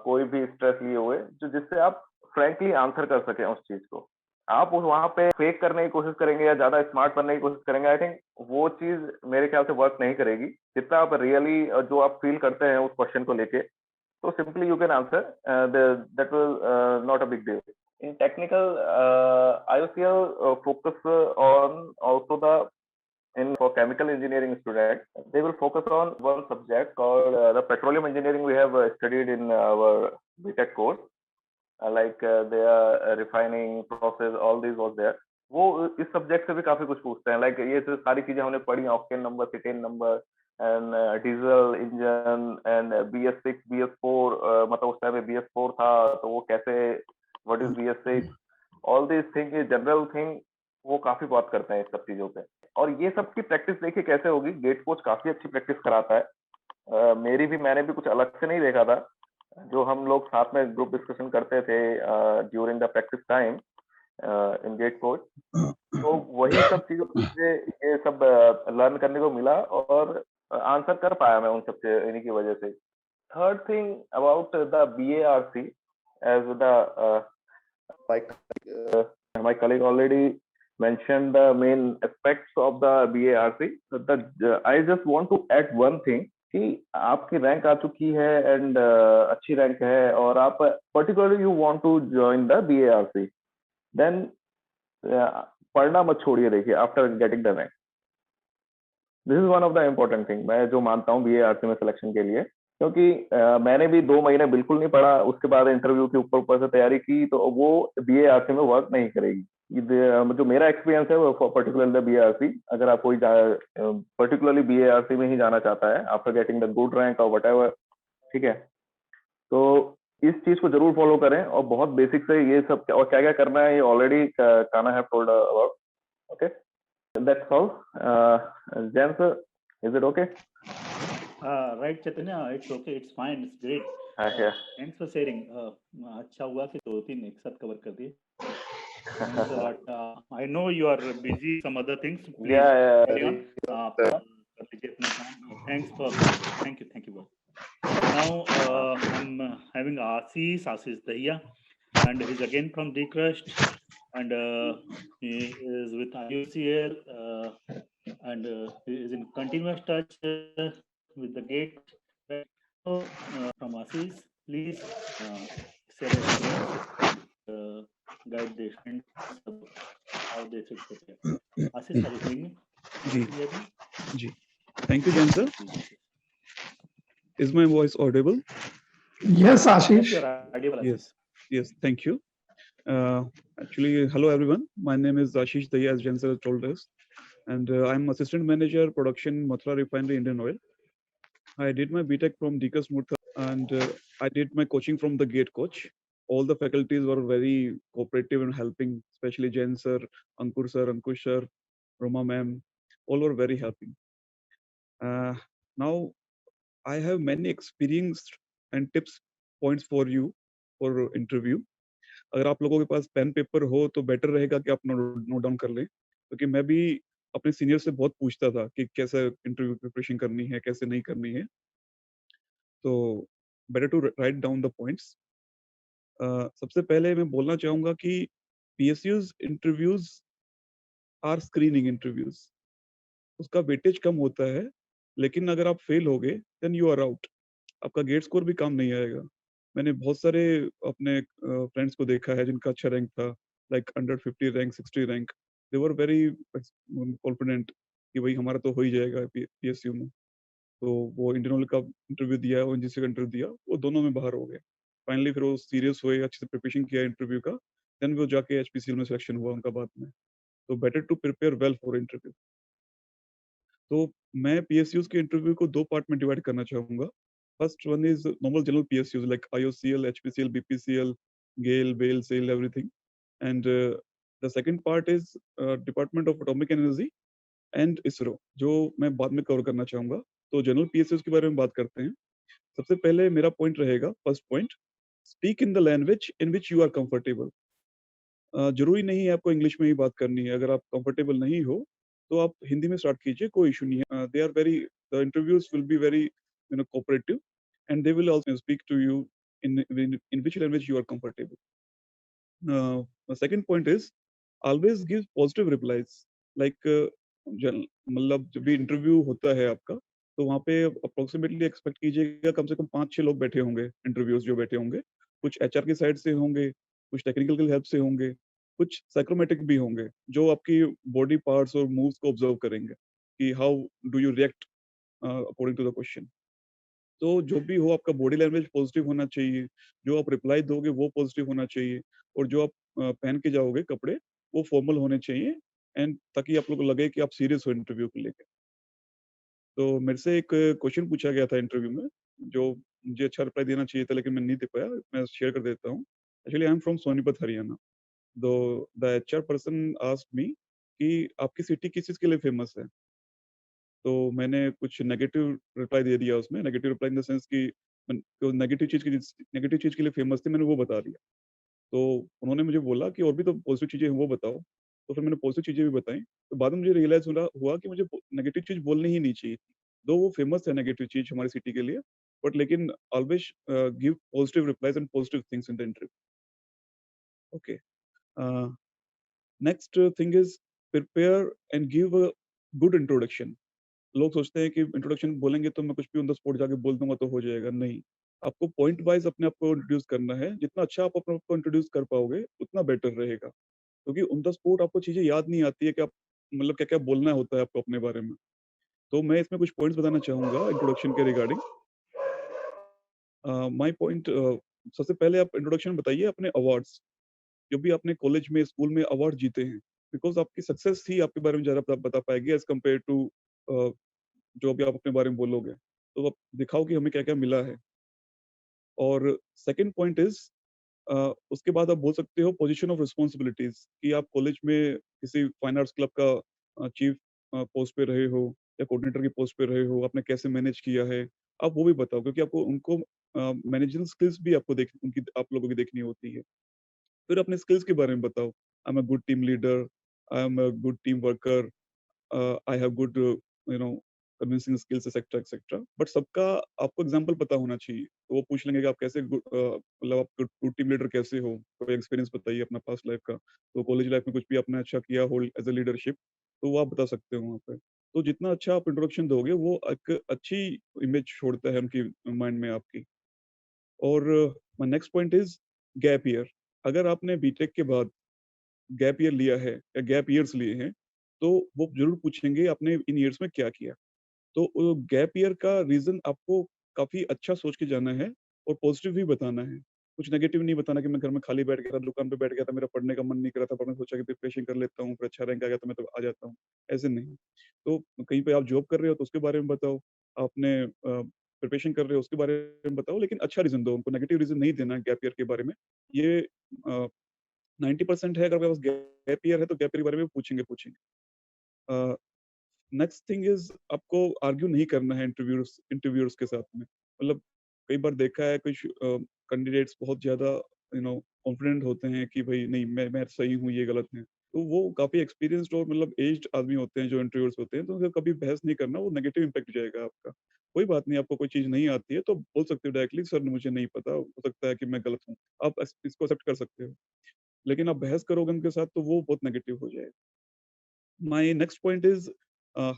कोई भी स्ट्रेस लिए हुए, जो जिससे आप फ्रैंकली आंसर कर सकें उस चीज को। आप वहां पे फेक करने की कोशिश करेंगे या ज्यादा स्मार्ट बनने की कोशिश करेंगे, आई थिंक वो चीज मेरे ख्याल से वर्क नहीं करेगी। जितना आप रियली जो आप फील करते हैं उस क्वेश्चन को लेके, so simply you can answer. That will not a big deal. In technical, IOCL focus on also the in for chemical engineering students. They will focus on one subject called the petroleum engineering. We have studied in our BTech course. They are refining process. All these was there. वो इस subject से भी काफी कुछ पूछते हैं, like ये जो सारी चीजें हमने पढ़ी, octane number, cetane number and diesel engine and BS6 BS4, मतलब उस टाइम में BS4 था तो वो कैसे, what is BS6, all this thing, ये जनरल थिंग वो काफी बात करते हैं इस सब चीजों पे। और ये सब की प्रैक्टिस देखिए कैसे होगी, गेट कोच काफी अच्छी प्रैक्टिस कराता है। मैंने भी कुछ अलग से नहीं देखा था, जो हम लोग साथ में ग्रुप डिस्कशन करते थे during the practice time in GATE coach, तो वही सब चीजों से ये सब लर्न करने को मिला और आंसर कर पाया मैं उन सबसे, इन्हीं की वजह से। Third thing about the BARC, as my colleague already mentioned the main aspects of the BARC. I just want to add one thing कि आपकी रैंक आ चुकी है एंड अच्छी रैंक है और आप particularly you want to join the BARC, then पढ़ना मत छोड़िए। देखिए after getting the rank, this is one of the important thing मैं जो मानता हूँ BARC में सिलेक्शन के लिए, क्योंकि मैंने भी 2 महीने बिल्कुल नहीं पढ़ा, उसके बाद इंटरव्यू के ऊपर ऊपर से तैयारी की, तो वो BARC में वर्क नहीं करेगी। जो मेरा एक्सपीरियंस है वो पर्टिकुलरली BARC, अगर आप कोई पर्टिकुलरली BARC में ही जाना चाहता है after getting the good rank और वट, ठीक है, तो इस चीज को जरूर फॉलो करें और बहुत बेसिक से ये सब और क्या क्या करना है ये already Kanha have told about. Okay, that's all. James, is it okay? Right, Chaitanya, it's okay, it's fine, it's great. Yeah. Thanks for sharing. अच्छा हुआ कि 2-3 एक साथ कवर कर दिए। Thanks a lot. I know you are busy some other things. Please Yeah. carry on. कर लीजिए अपना काम. Thank you. Now I'm having Ashish Dahiya, and he's again from Dcrust, and he is with IOCL, and he is in continuous touch with the gate. So from Ashish, please share your experience, guide the students how they should prepare. Ashish, are you hearing me? Ji. Thank you, Jan sir. Is my voice audible? Yes, Ashish. Yes, you are audible, Ashish. Yes. Thank you. Actually, hello everyone. My name is Ashish Dahiya, as Jan sir told us, and I'm Assistant Manager Production, Mathura Refinery, Indian Oil. I did my BTech from Dcrust Murtha, and I did my coaching from the Gate Coach. All the faculties were very cooperative and helping, especially Jan sir, Ankush sir, Roma ma'am, all were very helping. Now, I have many experience and tips points for you for interview. अगर आप लोगों के पास pen paper हो तो better रहेगा कि आप note down कर लें, क्योंकि मैं भी अपने सीनियर से बहुत पूछता था कि कैसे इंटरव्यू प्रिपरेशन करनी है, कैसे नहीं करनी है, तो better to write down the points. सबसे पहले मैं बोलना चाहूँगा कि PSU's interviews are screening interviews, उसका वेटेज कम होता है, लेकिन अगर आप फेल हो गए देन यू आर आउट, आपका गेट स्कोर भी काम नहीं आएगा। मैंने बहुत सारे अपने फ्रेंड्स को देखा है जिनका अच्छा रैंक था, like 150 rank, 60 rank, they were very confident कि भाई हमारा तो हो ही जाएगा PSU में। तो वो इंडियन ऑयल का इंटरव्यू दिया, ONGC का इंटरव्यू दिया, वो दोनों में बाहर हो गए। फाइनली फिर वो सीरियस हुए, अच्छे से प्रिपरेशन किया इंटरव्यू का, देन वो जाके HPCL में सिलेक्शन हुआ उनका बाद में। तो better to prepare well for interview. तो मैं PSUs के इंटरव्यू को 2 पार्ट में डिवाइड करना चाहूँगा। First one is normal general PSUs like IOCL, HPCL, BPCL, GAIL, BAIL, SAIL, everything. And the second part is Department of Atomic Energy and ISRO, जो मैं बाद में कवर करना चाहूँगा। तो जनरल PSUs के बारे में बात करते हैं। सबसे पहले मेरा पॉइंट रहेगा, first point, speak in the language in which you are comfortable. जरूरी नहीं है आपको इंग्लिश में ही बात करनी है, अगर आप कंफर्टेबल नहीं हो तो आप हिंदी में स्टार्ट कीजिए, कोई इशू नहीं है। They are very, the interviews will be very cooperative, and they will also speak to you in which language you are comfortable. The second point is always give positive replies. Like मतलब जब भी interview होता है आपका, तो वहाँ पे approximately expect कीजिएगा कम से कम 5-6 लोग बैठे होंगे, इंटरव्यूअर्स जो बैठे होंगे। कुछ एचआर की साइड से होंगे, कुछ टेक्निकल की हेल्प से होंगे, कुछ साइकोमेट्रिक भी होंगे, जो आपकी बॉडी पार्ट्स और मूव्स को ऑब्जर्व करेंगे कि how do you react according to the question. तो जो भी हो आपका बॉडी लैंग्वेज पॉजिटिव होना चाहिए, जो आप रिप्लाई दोगे वो पॉजिटिव होना चाहिए और जो आप पहन के जाओगे कपड़े वो फॉर्मल होने चाहिए एंड ताकि आप लोग को लगे कि आप सीरियस हो इंटरव्यू को लेके। तो मेरे से एक क्वेश्चन पूछा गया था इंटरव्यू में, जो मुझे अच्छा रिप्लाई देना चाहिए था लेकिन मैं नहीं दे पाया, मैं शेयर कर देता हूँ। Actually I am from Sonipat, Haryana. The HR person asked me कि आपकी सिटी किस चीज़ के लिए फेमस है? तो मैंने कुछ नेगेटिव रिप्लाई दे दिया उसमें, negative reply in the sense कि जो नेगेटिव चीज़ के लिए फेमस थी मैंने वो बता दिया। तो उन्होंने मुझे बोला कि और भी तो पॉजिटिव चीज़ें हैं वो बताओ। तो फिर मैंने पॉजिटिव चीज़ें भी बताई। तो बाद में मुझे रियलाइज़ हुआ कि मुझे नेगेटिव चीज़ बोलनी ही नहीं चाहिए थी। दो वो फेमस है नेगेटिव चीज़ हमारी सिटी के लिए, बट लेकिन always give positive replies and positive things in the interview. Okay. Next thing is prepare and give a good introduction. लोग सोचते हैं कि इंट्रोडक्शन बोलेंगे तो मैं कुछ भी ऑन द स्पॉट जाके बोल दूँगा तो हो जाएगा, नहीं। आपको पॉइंट वाइज़ अपने आप को इंट्रोड्यूस करना है, जितना अच्छा आप अपने आप को इंट्रोड्यूस कर पाओगे, उतना बेटर रहेगा। क्योंकि ऑन द स्पॉट आपको चीज़ें याद नहीं आती है कि आप मतलब क्या-क्या बोलना होता है आपको अपने बारे में। तो मैं इसमें कुछ पॉइंट्स बताना चाहूँगा इंट्रोडक्शन के रिगार्डिंग। माय पॉइंट सबसे पहले आप इंट्रोडक्शन बताइए अपने अवार्ड्स, जो भी आपने कॉलेज में, स्कूल में अवार्ड जीते हैं। बिकॉज़ आपकी सक्सेस ही आपके बारे में ज़्यादा बता पाएगी एज़ कम्पेयर टू अ, जो भी आप अपने बारे में बोलोगे। तो आप दिखाओ कि हमें क्या-क्या मिला है। और सेकंड पॉइंट इज़ उसके बाद आप बोल सकते हो पोजीशन ऑफ रिस्पांसिबिलिटीज़ कि आप कॉलेज में किसी फाइन आर्ट्स क्लब का चीफ पोस्ट पे रहे हो या कोऑर्डिनेटर की पोस्ट पे रहे हो, आपने कैसे मैनेज किया है, आप वो भी बताओ क्योंकि आपको उनको मैनेजरियल स्किल्स भी आपको देख उनकी आप लोगों की देखनी होती है। फिर अपने स्किल्स के बारे में बताओ, I am a good team leader, I am a good team worker, I have good you know convincing skills etcetera etcetera. But सबका आपको एग्जांपल पता होना चाहिए। तो वो पूछ लेंगे कि आप कैसे मतलब आप गुड टीम लीडर कैसे हो? कोई एक्सपीरियंस बताइए अपना पास्ट लाइफ का। तो कॉलेज लाइफ में कुछ भी आपने अच्छा किया हो एज़ अ लीडरशिप, तो वो आप बता सकते हो वहाँ पे। तो जितना अच्छा आप इंट्रोडक्शन दोगे, वो एक अच्छी इमेज छोड़ता है उनकी माइंड में आपकी। और my next point is gap year. अगर आपने बीटेक के बाद गैप ईयर लिया है या गैप ईयर्स लिए हैं, तो वो ज़रूर पूछेंगे आपने इन ईयर्स में क्या किया? तो गैप ईयर का रीज़न आपको काफ़ी अच्छा सोच के जाना है और पॉज़िटिव भी बताना है। कुछ नेगेटिव नहीं बताना कि मैं घर में खाली बैठ गया था, दुकान पे बैठ गया था, मेरा पढ़ने का मन नहीं कर रहा था, पर मैंने सोचा कि प्रिपरेशन कर लेता हूँ, फिर अच्छा रैंक आ गया तो मैं तो आ जाता हूँ। ऐसे नहीं। तो कहीं पे आप जॉब कर रहे हो तो उसके बारे में बताओ, आपने प्रिपरेशन कर रहे हो उसके बारे में बताओ, लेकिन अच्छा रीज़न दो, उनको नेगेटिव रीज़न नहीं देना है गैप ईयर के बारे में। ये 90% है, अगर आपके पास गैप ईयर है तो गैप ईयर के बारे में पूछेंगे पूछेंगे। अ, नेक्स्ट थिंग इज़ आपको आर्ग्यू नहीं करना है इंटरव्यूअर्स के साथ में। मतलब कई बार देखा है कुछ कैंडिडेट्स बहुत ज़्यादा कॉन्फिडेंट होते हैं कि भई नहीं मैं सही हूँ, ये गलत है। तो वो काफ़ी एक्सपीरियंस्ड और मतलब एज्ड आदमी होते हैं जो इंटरव्यूअर्स होते हैं, तो उनसे कभी बहस नहीं करना, वो नेगेटिव इम्पैक्ट जाएगा आपका। कोई बात नहीं, आपको कोई चीज़ नहीं आती है तो बोल सकते हो डायरेक्टली सर मुझे नहीं पता, हो सकता है कि मैं गलत हूँ। आप इसको एक्सेप्ट कर सकते हो। लेकिन आप बहस करोगे उनके साथ तो वो बहुत नेगेटिव हो जाएगा। My next point is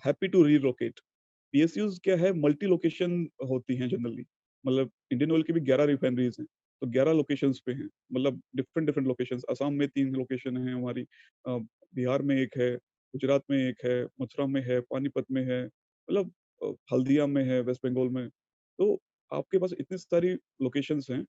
happy to relocate. PSUs क्या है, मल्टी लोकेशन होती हैं जनरली। मतलब इंडियन ऑयल की भी 11 रिफाइनरीज़ हैं, तो 11 लोकेशंस पे हैं। मतलब डिफरेंट डिफरेंट लोकेशंस, असम में 3 लोकेशन हैं हमारी, अ, बिहार में 1 है, गुजरात में 1 है, मथुरा में है, पानीपत में है, मतलब हल्दिया में है, वेस्ट बंगाल में। तो आपके पास इतनी सारी लोकेशंस हैं,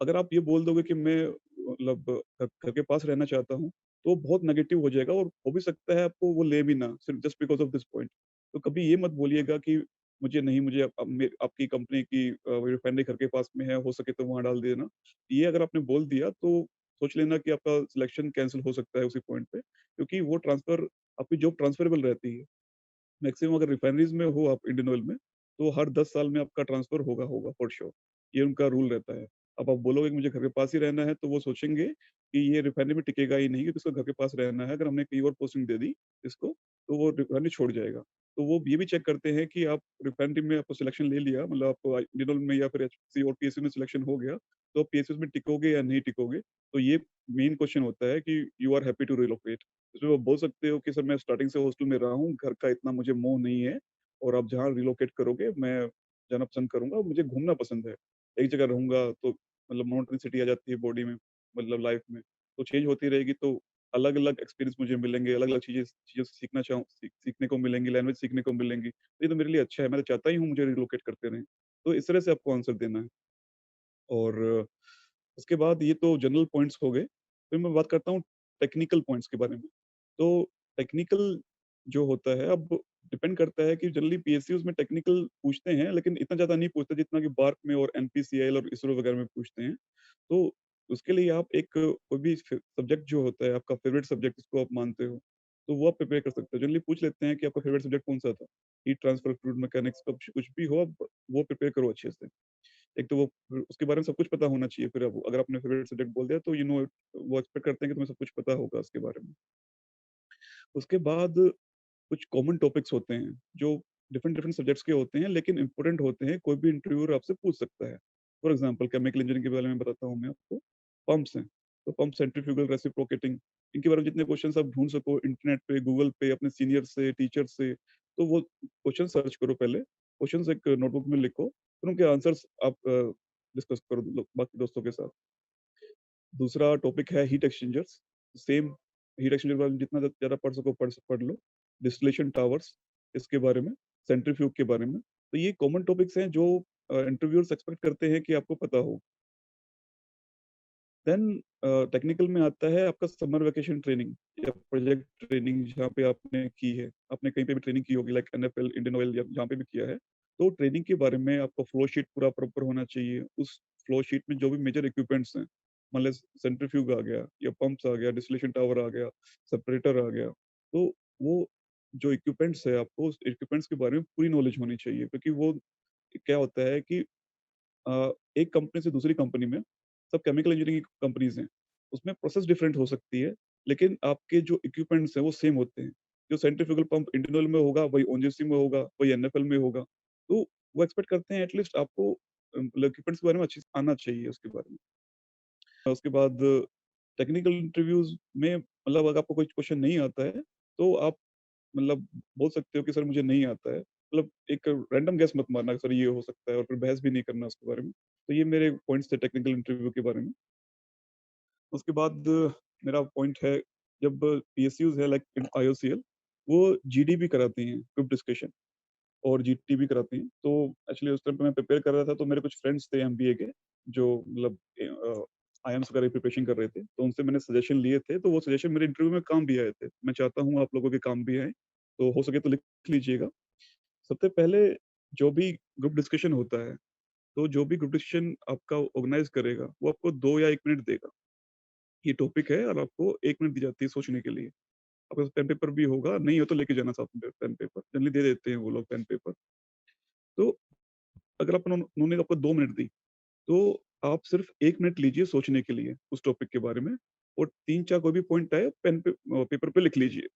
अगर आप ये बोल दोगे कि मैं मतलब घर के पास रहना चाहता हूँ, तो वो बहुत नेगेटिव हो जाएगा और हो भी सकता है आपको वो ले भी ना, सिर्फ just because of this point. तो कभी ये मत बोलिएगा कि मुझे नहीं, मुझे आपकी कंपनी की रिफाइनरी घर के पास में है, हो सके तो वहाँ डाल देना। ये अगर आपने बोल दिया तो सोच लेना कि आपका सिलेक्शन कैंसल हो सकता है उसी पॉइंट पे, क्योंकि वो ट्रांसफर आपकी जॉब ट्रांसफरेबल रहती है। मैक्सिमम अगर रिफाइनरीज़ में हो आप इंडियन ऑयल में, तो हर 10 साल में आपका ट्रांसफर होगा फॉर श्योर। ये उनका रूल रहता है। अब आप बोलोगे कि मुझे घर के पास ही रहना है, तो वो सोचेंगे कि ये रिफाइनरी में टिकेगा ही नहीं, क्योंकि इसको घर के पास रहना है। अगर हमने कहीं और पोस्टिंग दे दी इसको, तो वो रिफाइनरी छोड़ जाएगा। तो वो ये भी चेक करते हैं कि आप रिफाइनरी में आपको सिलेक्शन ले लिया, मतलब आपको इंडियन ऑयल में या फिर एचपीसी और पीएसयू में सिलेक्शन हो गया, तो आप पीएसयू में टिकोगे या नहीं टिकोगे। तो ये मेन क्वेश्चन होता है कि you are happy to relocate. इसमें आप बोल सकते हो कि सर मैं स्टार्टिंग से हॉस्टल में रहा हूँ, घर का इतना मुझे मोह नहीं है, और आप जहाँ रिलोकेट करोगे मैं जाना पसंद करूंगा, मुझे घूमना पसंद है। एक जगह रहूंगा तो मतलब मोनोटोनिसिटी आ जाती है बॉडी में, मतलब लाइफ में, तो चेंज होती रहेगी, तो अलग-अलग एक्सपीरियंस मुझे मिलेंगे, अलग-अलग चीज़ें चीज़ें सीखने को मिलेंगी, लैंग्वेज सीखने को मिलेंगी। तो ये तो मेरे लिए अच्छा है, मैं तो चाहता ही हूँ मुझे रिलोकेट करते रहें। तो इस तरह से आपको आंसर देना है। और उसके बाद ये तो जनरल पॉइंट्स हो गए। फिर मैं बात करता हूँ टेक्निकल पॉइंट्स के बारे में। तो टेक्निकल जो होता है, अब डिपेंड करता है कि जनरली पीएसयूज़ में टेक्निकल पूछते हैं, लेकिन इतना ज़्यादा नहीं पूछते जितना कि बार्क में और एनपीसीआईएल और इसरो वगैरह में पूछते हैं। तो उसके लिए आप एक कोई भी सब्जेक्ट जो होता है, आपका फेवरेट सब्जेक्ट जिसको आप मानते हो, तो वो आप प्रिपेयर कर सकते हो। जनरली पूछ लेते हैं कि आपका फेवरेट सब्जेक्ट कौन-सा था? हीट ट्रांसफर, फ्लूइड मैकेनिक्स, कुछ भी हो, आप वो प्रिपेयर करो अच्छे से। एक तो वो उसके बारे में सब कुछ पता होना चाहिए, फिर अब अगर आपने फेवरेट सब्जेक्ट बोल दिया तो वो एक्सपेक्ट करते हैं कि तुम्हें सब कुछ पता होगा उसके बारे में। उसके बाद कुछ कॉमन टॉपिक्स होते हैं जो डिफरेंट डिफरेंट सब्जेक्ट्स के होते हैं, लेकिन इंपॉर्टेंट होते हैं, कोई भी इंटरव्यूअर आपसे पूछ सकता है। फॉर एग्जांपल केमिकल इंजीनियरिंग के बारे में बताता हूँ मैं आपको। पंप्स हैं, तो पंप, सेंट्रीफ्यूगल, रेसिप्रोकेटिंग, इनके बारे में जितने क्वेश्चंस आप ढूंढ सको इंटरनेट पे, गूगल पे, अपने सीनियर से, टीचर से, तो वो क्वेश्चन सर्च करो पहले, क्वेश्चंस एक नोटबुक में लिखो, फिर उनके आंसर्स आप डिस्कस करो बाकी दोस्तों के साथ। दूसरा टॉपिक है heat exchangers. Same heat exchanger के बारे में जितना ज़्यादा पढ़ सको पढ़ लो। डिस्टिलेशन टावर्स, इसके बारे में, सेंट्रीफ्यूग के बारे में। तो ये कॉमन टॉपिक्स हैं जो इंटरव्यूअर्स एक्सपेक्ट करते हैं कि आपको पता हो। देन टेक्निकल में आता है आपका समर वेकेशन ट्रेनिंग या प्रोजेक्ट ट्रेनिंग, जहाँ पे आपने की है। आपने कहीं पे भी ट्रेनिंग की होगी, लाइक एनएफएल, इंडियन ऑयल, या जहाँ पे भी किया है। तो ट्रेनिंग के बारे में आपका फ्लो शीट पूरा प्रॉपर होना चाहिए। उस फ्लो शीट में जो भी मेजर इक्विपमेंट्स हैं, मान लो सेंट्रीफ्यूग आ गया या पंप्स आ गया, डिस्टिलेशन टावर आ गया, सेपरेटर आ गया, तो वो जो इक्विपमेंट्स है, आपको उस इक्विपमेंट्स के बारे में पूरी नॉलेज होनी चाहिए, क्योंकि वो क्या होता है कि एक कंपनी से दूसरी कंपनी में, सब केमिकल इंजीनियरिंग की कंपनीज़ हैं, उसमें प्रोसेस डिफरेंट हो सकती है, लेकिन आपके जो इक्विपमेंट्स हैं वो सेम होते हैं। जो सेंट्रीफ्यूगल पंप इंडियन ऑयल में होगा, वही ओएनजीसी में होगा, वही एनएफएल में होगा। तो वो एक्सपेक्ट करते हैं एटलीस्ट आपको मतलब इक्विपमेंट्स के बारे में अच्छे से आना चाहिए उसके बारे में। उसके बाद टेक्निकल इंटरव्यूज़ में मतलब अगर आपको कोई क्वेश्चन नहीं आता है, तो आप मतलब बोल सकते हो कि सर मुझे नहीं आता है। मतलब एक रैंडम गेस मत मारना, सर ये हो सकता है, और फिर बहस भी नहीं करना उसके बारे में। तो ये मेरे पॉइंट्स थे टेक्निकल इंटरव्यू के बारे में। उसके बाद मेरा पॉइंट है, जब पीएसयूज़ है लाइक आईओसीएल, वो जीडी भी कराती हैं, ग्रुप डिस्कशन, और जीटी भी कराती हैं। तो एक्चुअली उस टाइम पे मैं प्रिपेयर कर रहा था, तो मेरे कुछ फ्रेंड्स थे एमबीए के, जो मतलब आईएम्स वगैरह की प्रिपरेशन कर रहे थे। तो उनसे मैंने सजेशन लिए थे, तो वो सजेशन मेरे इंटरव्यू में काम भी आए थे। मैं चाहता हूँ आप लोगों के काम भी आएँ, तो हो सके तो लिख लीजिएगा। सबसे पहले जो भी ग्रुप डिस्कशन होता है, तो जो भी ग्रुप डिस्कशन आपका ऑर्गेनाइज़ करेगा, वो आपको 2 या 1 मिनट देगा। ये टॉपिक है और आपको 1 मिनट दी जाती है सोचने के लिए। आपके पास पेन पेपर भी होगा, नहीं हो तो लेके जाना साथ में पेन पेपर, जनरली दे देते हैं वो लोग पेन पेपर। तो अगर उन्होंने आपको 2 मिनट दी, तो आप सिर्फ 1 मिनट लीजिए सोचने के लिए उस टॉपिक के बारे में, और 3-4 कोई भी पॉइंट आए पेपर पे लिख लीजिए।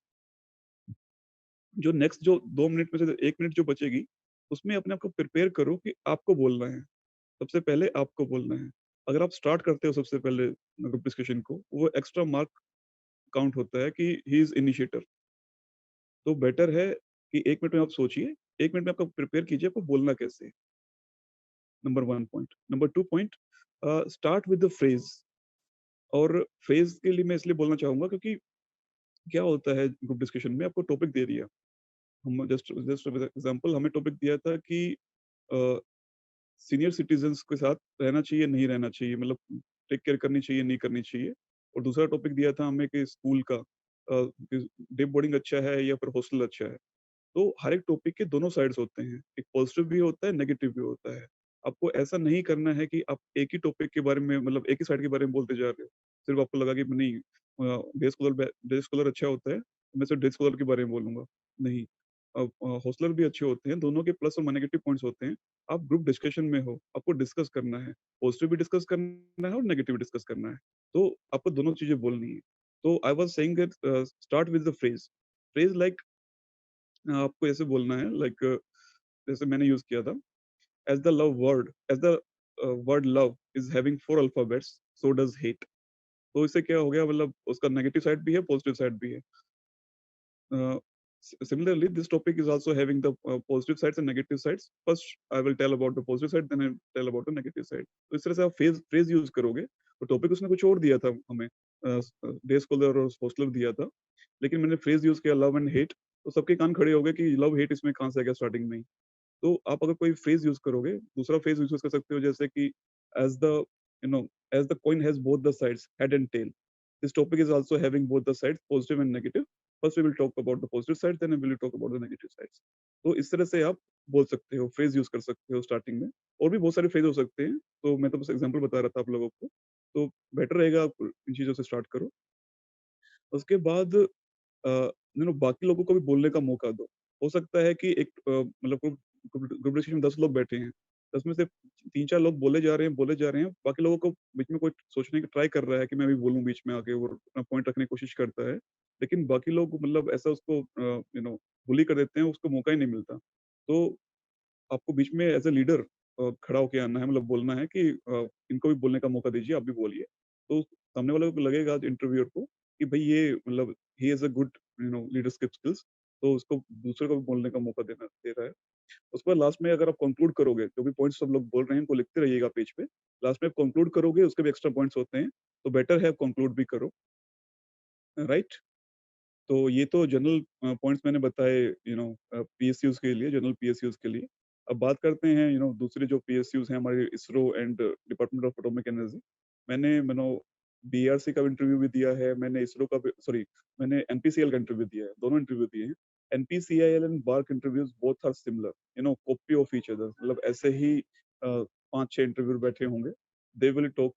जो नेक्स्ट जो 2 मिनट में से 1 मिनट जो बचेगी, उसमें अपने आप को प्रिपेयर करो कि आपको बोलना है। सबसे पहले आपको बोलना है। अगर आप स्टार्ट करते हो सबसे पहले ग्रुप डिस्कशन को, वो एक्स्ट्रा मार्क काउंट होता है कि ही इज़ इनिशिएटर। तो बेटर है कि 1 मिनट में आप सोचिए, 1 मिनट में आपको प्रिपेयर कीजिए आपको बोलना कैसे है, number 1 point. Number 2 point, start with the phrase. और फ्रेज़ के लिए मैं इसलिए बोलना चाहूँगा क्योंकि क्या होता है ग्रुप डिस्कशन में, आपको टॉपिक दे दिया। हम जस्ट जस्ट एग्ज़ाम्पल, हमें टॉपिक दिया था कि अ, सीनियर सिटीज़न्स के साथ रहना चाहिए, नहीं रहना चाहिए, मतलब टेक केयर करनी चाहिए, नहीं करनी चाहिए। और दूसरा टॉपिक दिया था हमें कि स्कूल का, डे बोर्डिंग अच्छा है या फिर हॉस्टल अच्छा है। तो हर एक टॉपिक के दोनों साइड्स होते हैं। एक पॉजिटिव भी होता है, नेगेटिव भी होता है। आपको ऐसा नहीं करना है कि आप एक ही टॉपिक के बारे में, मतलब एक ही साइड के बारे में बोलते जा रहे हो। सिर्फ आपको लगा कि नहीं डे स्कॉलर अच्छा होता है, तो मैं सिर्फ डे स्कॉलर के बारे में बोलूँगा। नहीं, हॉस्टलर भी अच्छे होते हैं, दोनों के प्लस और नेगेटिव पॉइंट्स होते हैं। आप ग्रुप डिस्कशन में हो, आपको डिस्कस करना है। पॉजिटिव भी डिस्कस करना है और नेगेटिव भी डिस्कस करना है। तो आपको दोनों चीज़ें बोलनी है। तो I was saying that start with the phrase. Phrase like आपको ऐसे बोलना है लाइक जैसे मैंने यूज किया था, as the love word as the word love is having 4 alphabets, so does hate. तो इससे क्या हो गया, मतलब उसका नेगेटिव साइड भी है, पॉजिटिव साइड भी है. Similarly, this topic is also having the positive sides and negative sides. First, I will tell about the positive side, then I will tell about the negative side. तो इस तरह से आप phrase use करोगे. तो topic उसने कुछ और दिया था हमें, डे स्कॉलर और हॉस्टलर दिया था, लेकिन मैंने phrase यूज किया लव एंड हेट, तो सबके कान खड़े हो गए कि लव हेट इसमें कहाँ से आ गया स्टार्टिंग में ही. तो आप अगर कोई फ्रेज यूज करोगे, दूसरा फ्रेज यूज कर सकते हो जैसे कि as the you know as the coin has both the sides, head and tail. This topic is also having both the sides, positive and negative. First we will talk about the positive sides, then we will talk about the negative sides. तो इस तरह से आप बोल सकते हो, phrase use कर सकते हो स्टार्टिंग में. और भी बहुत सारे फ्रेज हो सकते हैं, तो मैं तो बस एग्जांपल बता रहा था आप लोगों को. तो बेटर रहेगा आप इन चीजों से स्टार्ट करो. उसके बाद बाकी लोगों को भी बोलने का मौका दो. हो सकता है कि एक मतलब ग्रुप डिस्कशन में 10 लोग बैठे हैं, 10 में से 3-4 लोग बोले जा रहे हैं, बाकी लोगों को बीच में कोई सोचने की ट्राई कर रहा है कि मैं भी बोलूं बीच में आके, और अपना पॉइंट रखने की कोशिश करता है, लेकिन बाकी लोग मतलब ऐसा उसको बुली कर देते हैं, उसको मौका ही नहीं मिलता. तो आपको बीच में एज ए लीडर खड़ा होके आना है, मतलब बोलना है कि इनको भी बोलने का मौका दीजिए, आप भी बोलिए. तो सामने वाले को लगेगा इंटरव्यूअर को कि भाई ये मतलब he has a good leadership skills, तो उसको दूसरे को भी बोलने का मौका देना दे रहा है. उसके बाद लास्ट में अगर आप कंक्लूड करोगे, जो भी पॉइंट्स सब लोग बोल रहे हैं उनको लिखते रहिएगा पेज पे. लास्ट में आप कंक्लूड करोगे, उसके भी एक्स्ट्रा पॉइंट्स होते हैं, तो बेटर है आप कंक्लूड भी करो. राइट. तो ये तो जनरल पॉइंट्स मैंने बताए पीएसयूज के लिए, जनरल पीएसयूज के लिए. अब बात करते हैं दूसरे जो पीएसयूज हैं हमारे, ISRO and department of atomic energy. मैंने बीआरसी का इंटरव्यू भी दिया है, मैंने इसरो का, सॉरी, मैंने एनपीसीएल का इंटरव्यू दिया है, दोनों इंटरव्यू दिए हैं. NPCIL and BARC interviews both are similar, copy of each other. मतलब ऐसे ही 5-6 इंटरव्यू बैठे होंगे. They will talk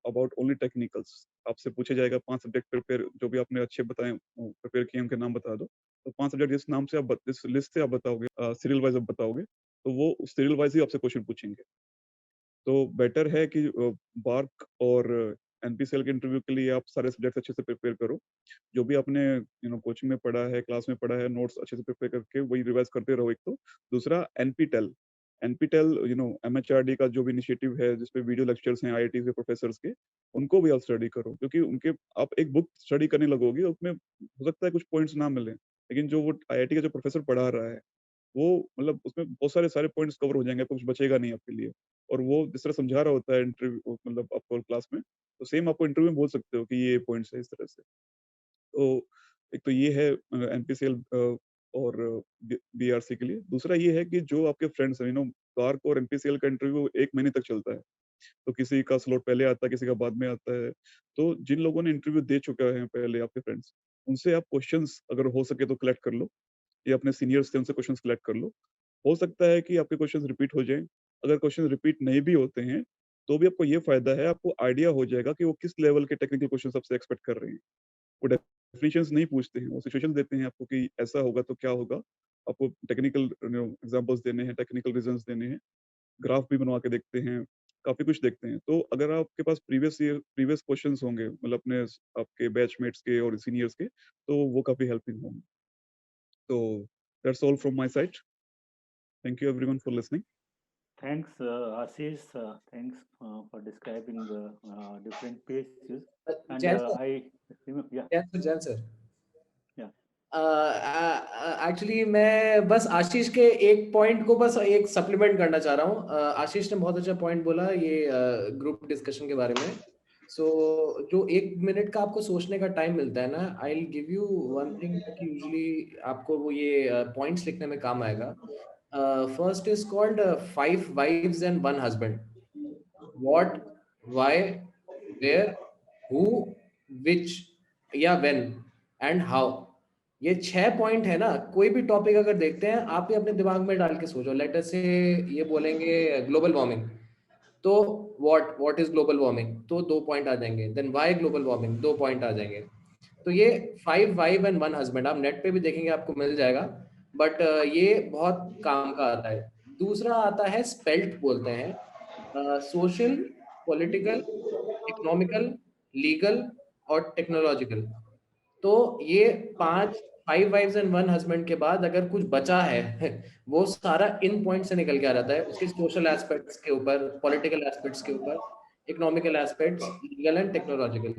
about only technicals. आपसे पूछा जाएगा 5 सब्जेक्ट प्रिपेयर, जो भी आपने अच्छे बताए प्रिपेयर किए उनके नाम बता दो. तो 5 सब्जेक्ट जिस नाम से आप जिस लिस्ट से आप बताओगे, सीरियल वाइज आप बताओगे, तो वो सीरियल वाइज ही आपसे क्वेश्चन पूछेंगे. तो बेटर है कि बार्क और एनपीसीएल के इंटरव्यू के लिए आप सारे सब्जेक्ट अच्छे से प्रिपेयर करो. जो भी आपने कोचिंग में पढ़ा है, क्लास में पढ़ा है, नोट्स अच्छे से प्रिपेयर करके वही रिवाइज करते रहो. एक तो दूसरा एनपीटेल, एमएचआरडी का जो भी इनिशिएटिव है, जिसपे वीडियो लेक्चर्स हैं आईआईटी के प्रोफेसर्स के, उनको भी आप स्टडी करो. क्योंकि उनके आप एक बुक स्टडी करने लगोगे, उसमें हो सकता है कुछ पॉइंट्स ना मिले, लेकिन जो वो आईआईटी का जो प्रोफेसर पढ़ा रहा है, वो मतलब उसमें बहुत सारे पॉइंट्स कवर हो जाएंगे, आपको कुछ बचेगा नहीं आपके लिए. और वो जिस तरह समझा रहा होता है इंटरव्यू, मतलब आपको क्लास में, तो सेम आपको इंटरव्यू में बोल सकते हो कि ये पॉइंट्स है इस तरह से. तो एक तो ये है एनपीसीएल और बीआरसी के लिए. दूसरा ये है कि जो आपके फ्रेंड्स हैं, कार्क और एनपीसीएल का इंटरव्यू 1 महीने तक चलता है, तो किसी का स्लॉट पहले आता है, किसी का बाद में आता है. तो जिन लोगों ने इंटरव्यू दे चुका है पहले, आपके फ्रेंड्स, उनसे आप क्वेश्चंस अगर हो सके तो कलेक्ट कर लो, या अपने सीनियर्स से उनसे क्वेश्चंस कलेक्ट कर लो. हो सकता है कि आपके क्वेश्चंस रिपीट हो जाएं. अगर क्वेश्चन रिपीट नहीं भी होते हैं, तो भी आपको ये फायदा है, आपको आइडिया हो जाएगा कि वो किस लेवल के टेक्निकल क्वेश्चन आपसे एक्सपेक्ट कर रहे हैं. वो डेफिनेशंस नहीं पूछते हैं, वो सिचुएशन देते हैं आपको कि ऐसा होगा तो क्या होगा. आपको टेक्निकल एग्जांपल्स देने हैं, टेक्निकल रीजंस देने हैं, ग्राफ भी बनवा के देखते हैं, काफी कुछ देखते हैं. तो अगर आपके पास प्रीवियस क्वेश्चंस होंगे, मतलब अपने आपके बैचमेट्स के और सीनियर्स के, तो वो काफी हेल्पिंग होंगे. तो that's all from my side. Thank you everyone for listening. Thanks, Ashish. Thanks for describing different pages. And Jan sir, I remember, yeah, Jan sir. yeah. Actually मैं बस आशीष के एक पॉइंट को बस एक सप्लीमेंट करना चाह रहा हूँ. आशीष ने बहुत अच्छा पॉइंट बोला ये ग्रुप डिस्कशन के बारे में. सो जो 1 मिनट का आपको सोचने का टाइम मिलता है ना, I will give you one thing कि यूजुअली आपको वो ये पॉइंट्स लिखने में काम आएगा. First is called 5 wives and 1 husband. What, why, where, who, which या व्हेन एंड हाउ. ये 6 पॉइंट है ना. कोई भी टॉपिक अगर देखते हैं, आप ही अपने दिमाग में डाल के सोचो. लेट अस से ये बोलेंगे ग्लोबल वार्मिंग, तो व्हाट इज ग्लोबल वार्मिंग, तो 2 पॉइंट आ जाएंगे. Then why global warming, 2 point आ जाएंगे. तो ये 5 वाइव एंड 1 हस्बैंड आप नेट पे भी देखेंगे, आपको मिल जाएगा. बट ये बहुत काम का आता है. दूसरा आता है स्पेल्ट बोलते हैं, सोशल, पॉलिटिकल, इकोनॉमिकल, लीगल और टेक्नोलॉजिकल. तो ये 5 5 वाइफ्स एंड 1 हस्बैंड के बाद अगर कुछ बचा है वो सारा इन पॉइंट से निकल के आ जाता है, उसके सोशल एस्पेक्ट्स के ऊपर, पॉलिटिकल एस्पेक्ट्स के ऊपर, economical aspects, legal and technological.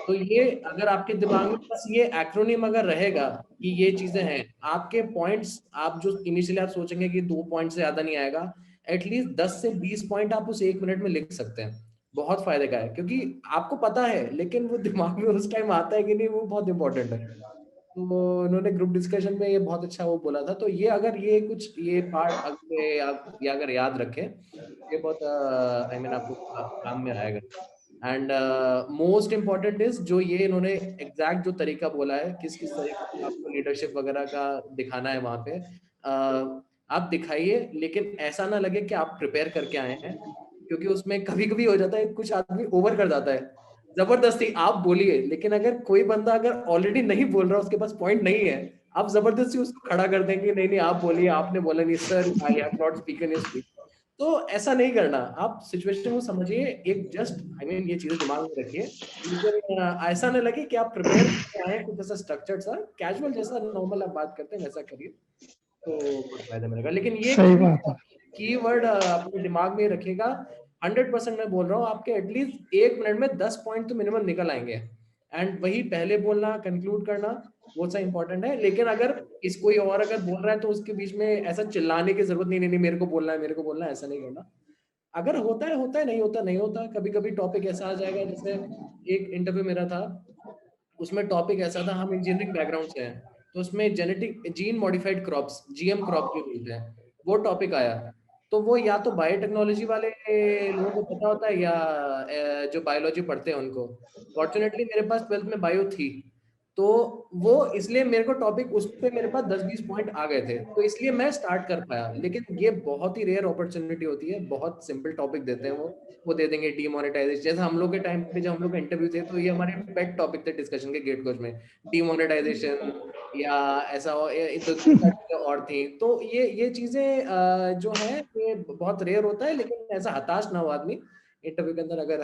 तो ये अगर आपके दिमाग में बस ये एक्रोनिम अगर रहेगा कि ये चीजें हैं, आपके पॉइंट्स आप जो इनिशियली आप सोचेंगे कि 2 पॉइंट से ज्यादा नहीं आएगा, एटलीस्ट 10 से 20 पॉइंट आप उस 1 मिनट में लिख सकते हैं। बहुत फायदे का है, क्योंकि आपको पता है लेकिन वो दिमाग में उस टाइम आता है कि नहीं, वो बहुत इंपॉर्टेंट है। तो उन्होंने ग्रुप डिस्कशन में ये बहुत अच्छा वो बोला था। तो ये अगर ये कुछ ये पार्ट अगर आप ये अगर याद रखें, ये बहुत आई मीन आपको काम में आएगा। एंड मोस्ट इम्पॉर्टेंट इज जो ये इन्होंने एग्जैक्ट जो तरीका बोला है, किस किस तरीके से आपको लीडरशिप वगैरह का दिखाना है वहां पे, आप दिखाइए, लेकिन ऐसा ना लगे कि आप प्रिपेयर करके आए हैं। क्योंकि उसमें कभी कभी हो जाता है, कुछ आदमी ओवर कर जाता है, जबरदस्ती आप बोलिए, लेकिन अगर कोई बंदा अगर ऑलरेडी नहीं बोल रहा, उसके पास पॉइंट नहीं है, आप जबरदस्ती उसको खड़ा कर देंगे, नहीं नहीं आप बोलिए, आपने बोला नहीं sir, I have not spoken your speech. तो ऐसा नहीं करना, आप सिचुएशन को समझिए, एक जस्ट आई मीन ये चीजें दिमाग में रखिए, लेकिन ऐसा नहीं लगे कि आप प्रिपेयर करके आए, कुछ ऐसा स्ट्रक्चर्ड सा कैजुअल जैसा नॉर्मल आप बात करते हैं वैसा करिए, तो बहुत फायदा मिलेगा। लेकिन ये सही बात है। कीवर्ड अपने दिमाग में रखिएगा, 100% मैं बोल रहा हूँ, आपके एटलीस्ट 1 मिनट में 10 पॉइंट तो मिनिमम निकल आएंगे। एंड वही पहले बोलना, कंक्लूड करना, वो सा इंपॉर्टेंट है। लेकिन अगर इस कोई और अगर बोल रहा है तो उसके बीच में ऐसा चिल्लाने की जरूरत नहीं, नहीं नहीं मेरे को बोलना है, मेरे को बोलना है, ऐसा नहीं करना। अगर होता है होता है, नहीं होता नहीं होता। कभी कभी टॉपिक ऐसा आ जाएगा, जैसे एक इंटरव्यू मेरा था, उसमें टॉपिक ऐसा था, हम इंजीनियरिंग बैकग्राउंड से हैं, तो उसमें genetic gene modified crops, GM crop जो बोलते हैं, वो टॉपिक आया। तो वो या तो बायोटेक्नोलॉजी वाले लोगों को पता होता है, या जो बायोलॉजी पढ़ते हैं उनको। फॉर्चुनेटली मेरे पास 12th में बायो थी, तो वो इसलिए मेरे को टॉपिक उस पे मेरे पास 10-20 पॉइंट आ गए थे, तो इसलिए मैं स्टार्ट कर पाया। लेकिन ये बहुत ही रेयर अपॉर्चुनिटी होती है, बहुत सिंपल टॉपिक देते हैं वो दे देंगे डीमोनेटाइजेशन। जैसे हम लोग के टाइम पे जब हम लोग इंटरव्यू थे, तो ये हमारे पेट टॉपिक थे डिस्कशन के गेट कोच में, डीमोनेटाइजेशन या ऐसा और थी। तो ये चीजें जो है ये बहुत रेयर होता है, लेकिन ऐसा हताश ना हो आदमी इंटरव्यू के अंदर अगर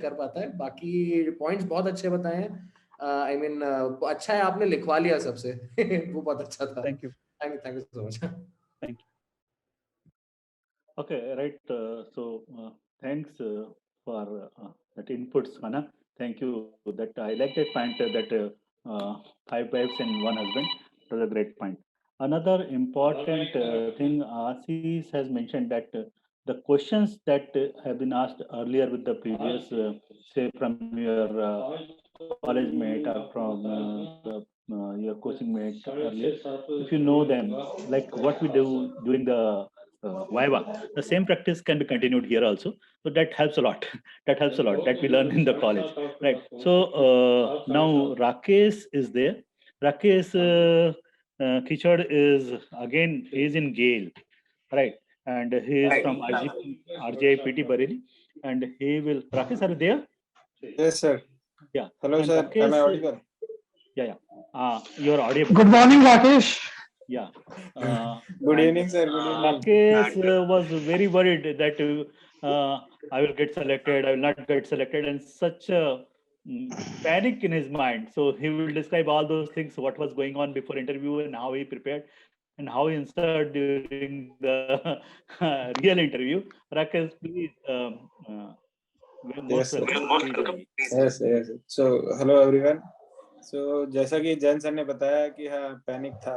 कर पाता है। बाकी पॉइंट्स बहुत अच्छे बताए हैं, आई मीन अच्छा है आपने लिखवा लिया सबसे वो बहुत अच्छा था। Thank you. Thank you so much. Thank you. Okay, right. Thanks for that inputs, Mana. Thank you. That I like that point that 5 wives and 1 husband. That was a great point. Another important thing Ashish has mentioned that the questions that have been asked earlier with the previous, say from your college mate or from your coaching mate earlier, if you know them, like what we do during the Viva, the same practice can be continued here also. So that helps a lot. That helps a lot. That we learn in the college, right? So now Rakesh is there. Rakesh Kichad is again is in Gale, right? And he is from RJIPT Bareilly, and he will. Rakesh, are you there? Yes, sir. Yeah. Hello, And sir. Am I Rakesh, audible? yeah. You're audible. Good morning, Rakesh. Yeah. Good evening, sir. Good evening. Rakesh was very worried that I will get selected, I will not get selected, and such a panic in his mind. So he will describe all those things, what was going on before interview and how he prepared and how he answered during the real interview. Rakesh, please, Yes, sir. welcome. Yes, yes. So, hello everyone. So, जैसा कि Jain sir ने बताया कि हाँ panic था,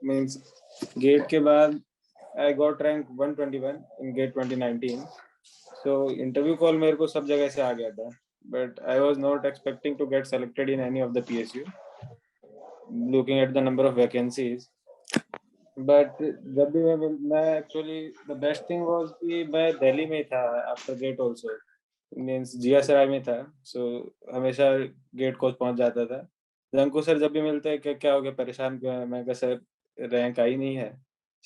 means gate के बाद I got rank 121 in GATE 2019. So interview call मेरे को सब जगह से आ गया था, but I was not expecting to get selected in any of the PSU. Looking at the number of vacancies, but जब भी मैं actually the best thing was कि मैं दिल्ली में था after GATE also. मीन्स जिया सराय में था, सो हमेशा गेट कोच पहुंच जाता था। अंकुर सर जब भी मिलते हैं कि क्या हो गया, परेशान क्यों है? मैं कहा सर रैंक आई नहीं है,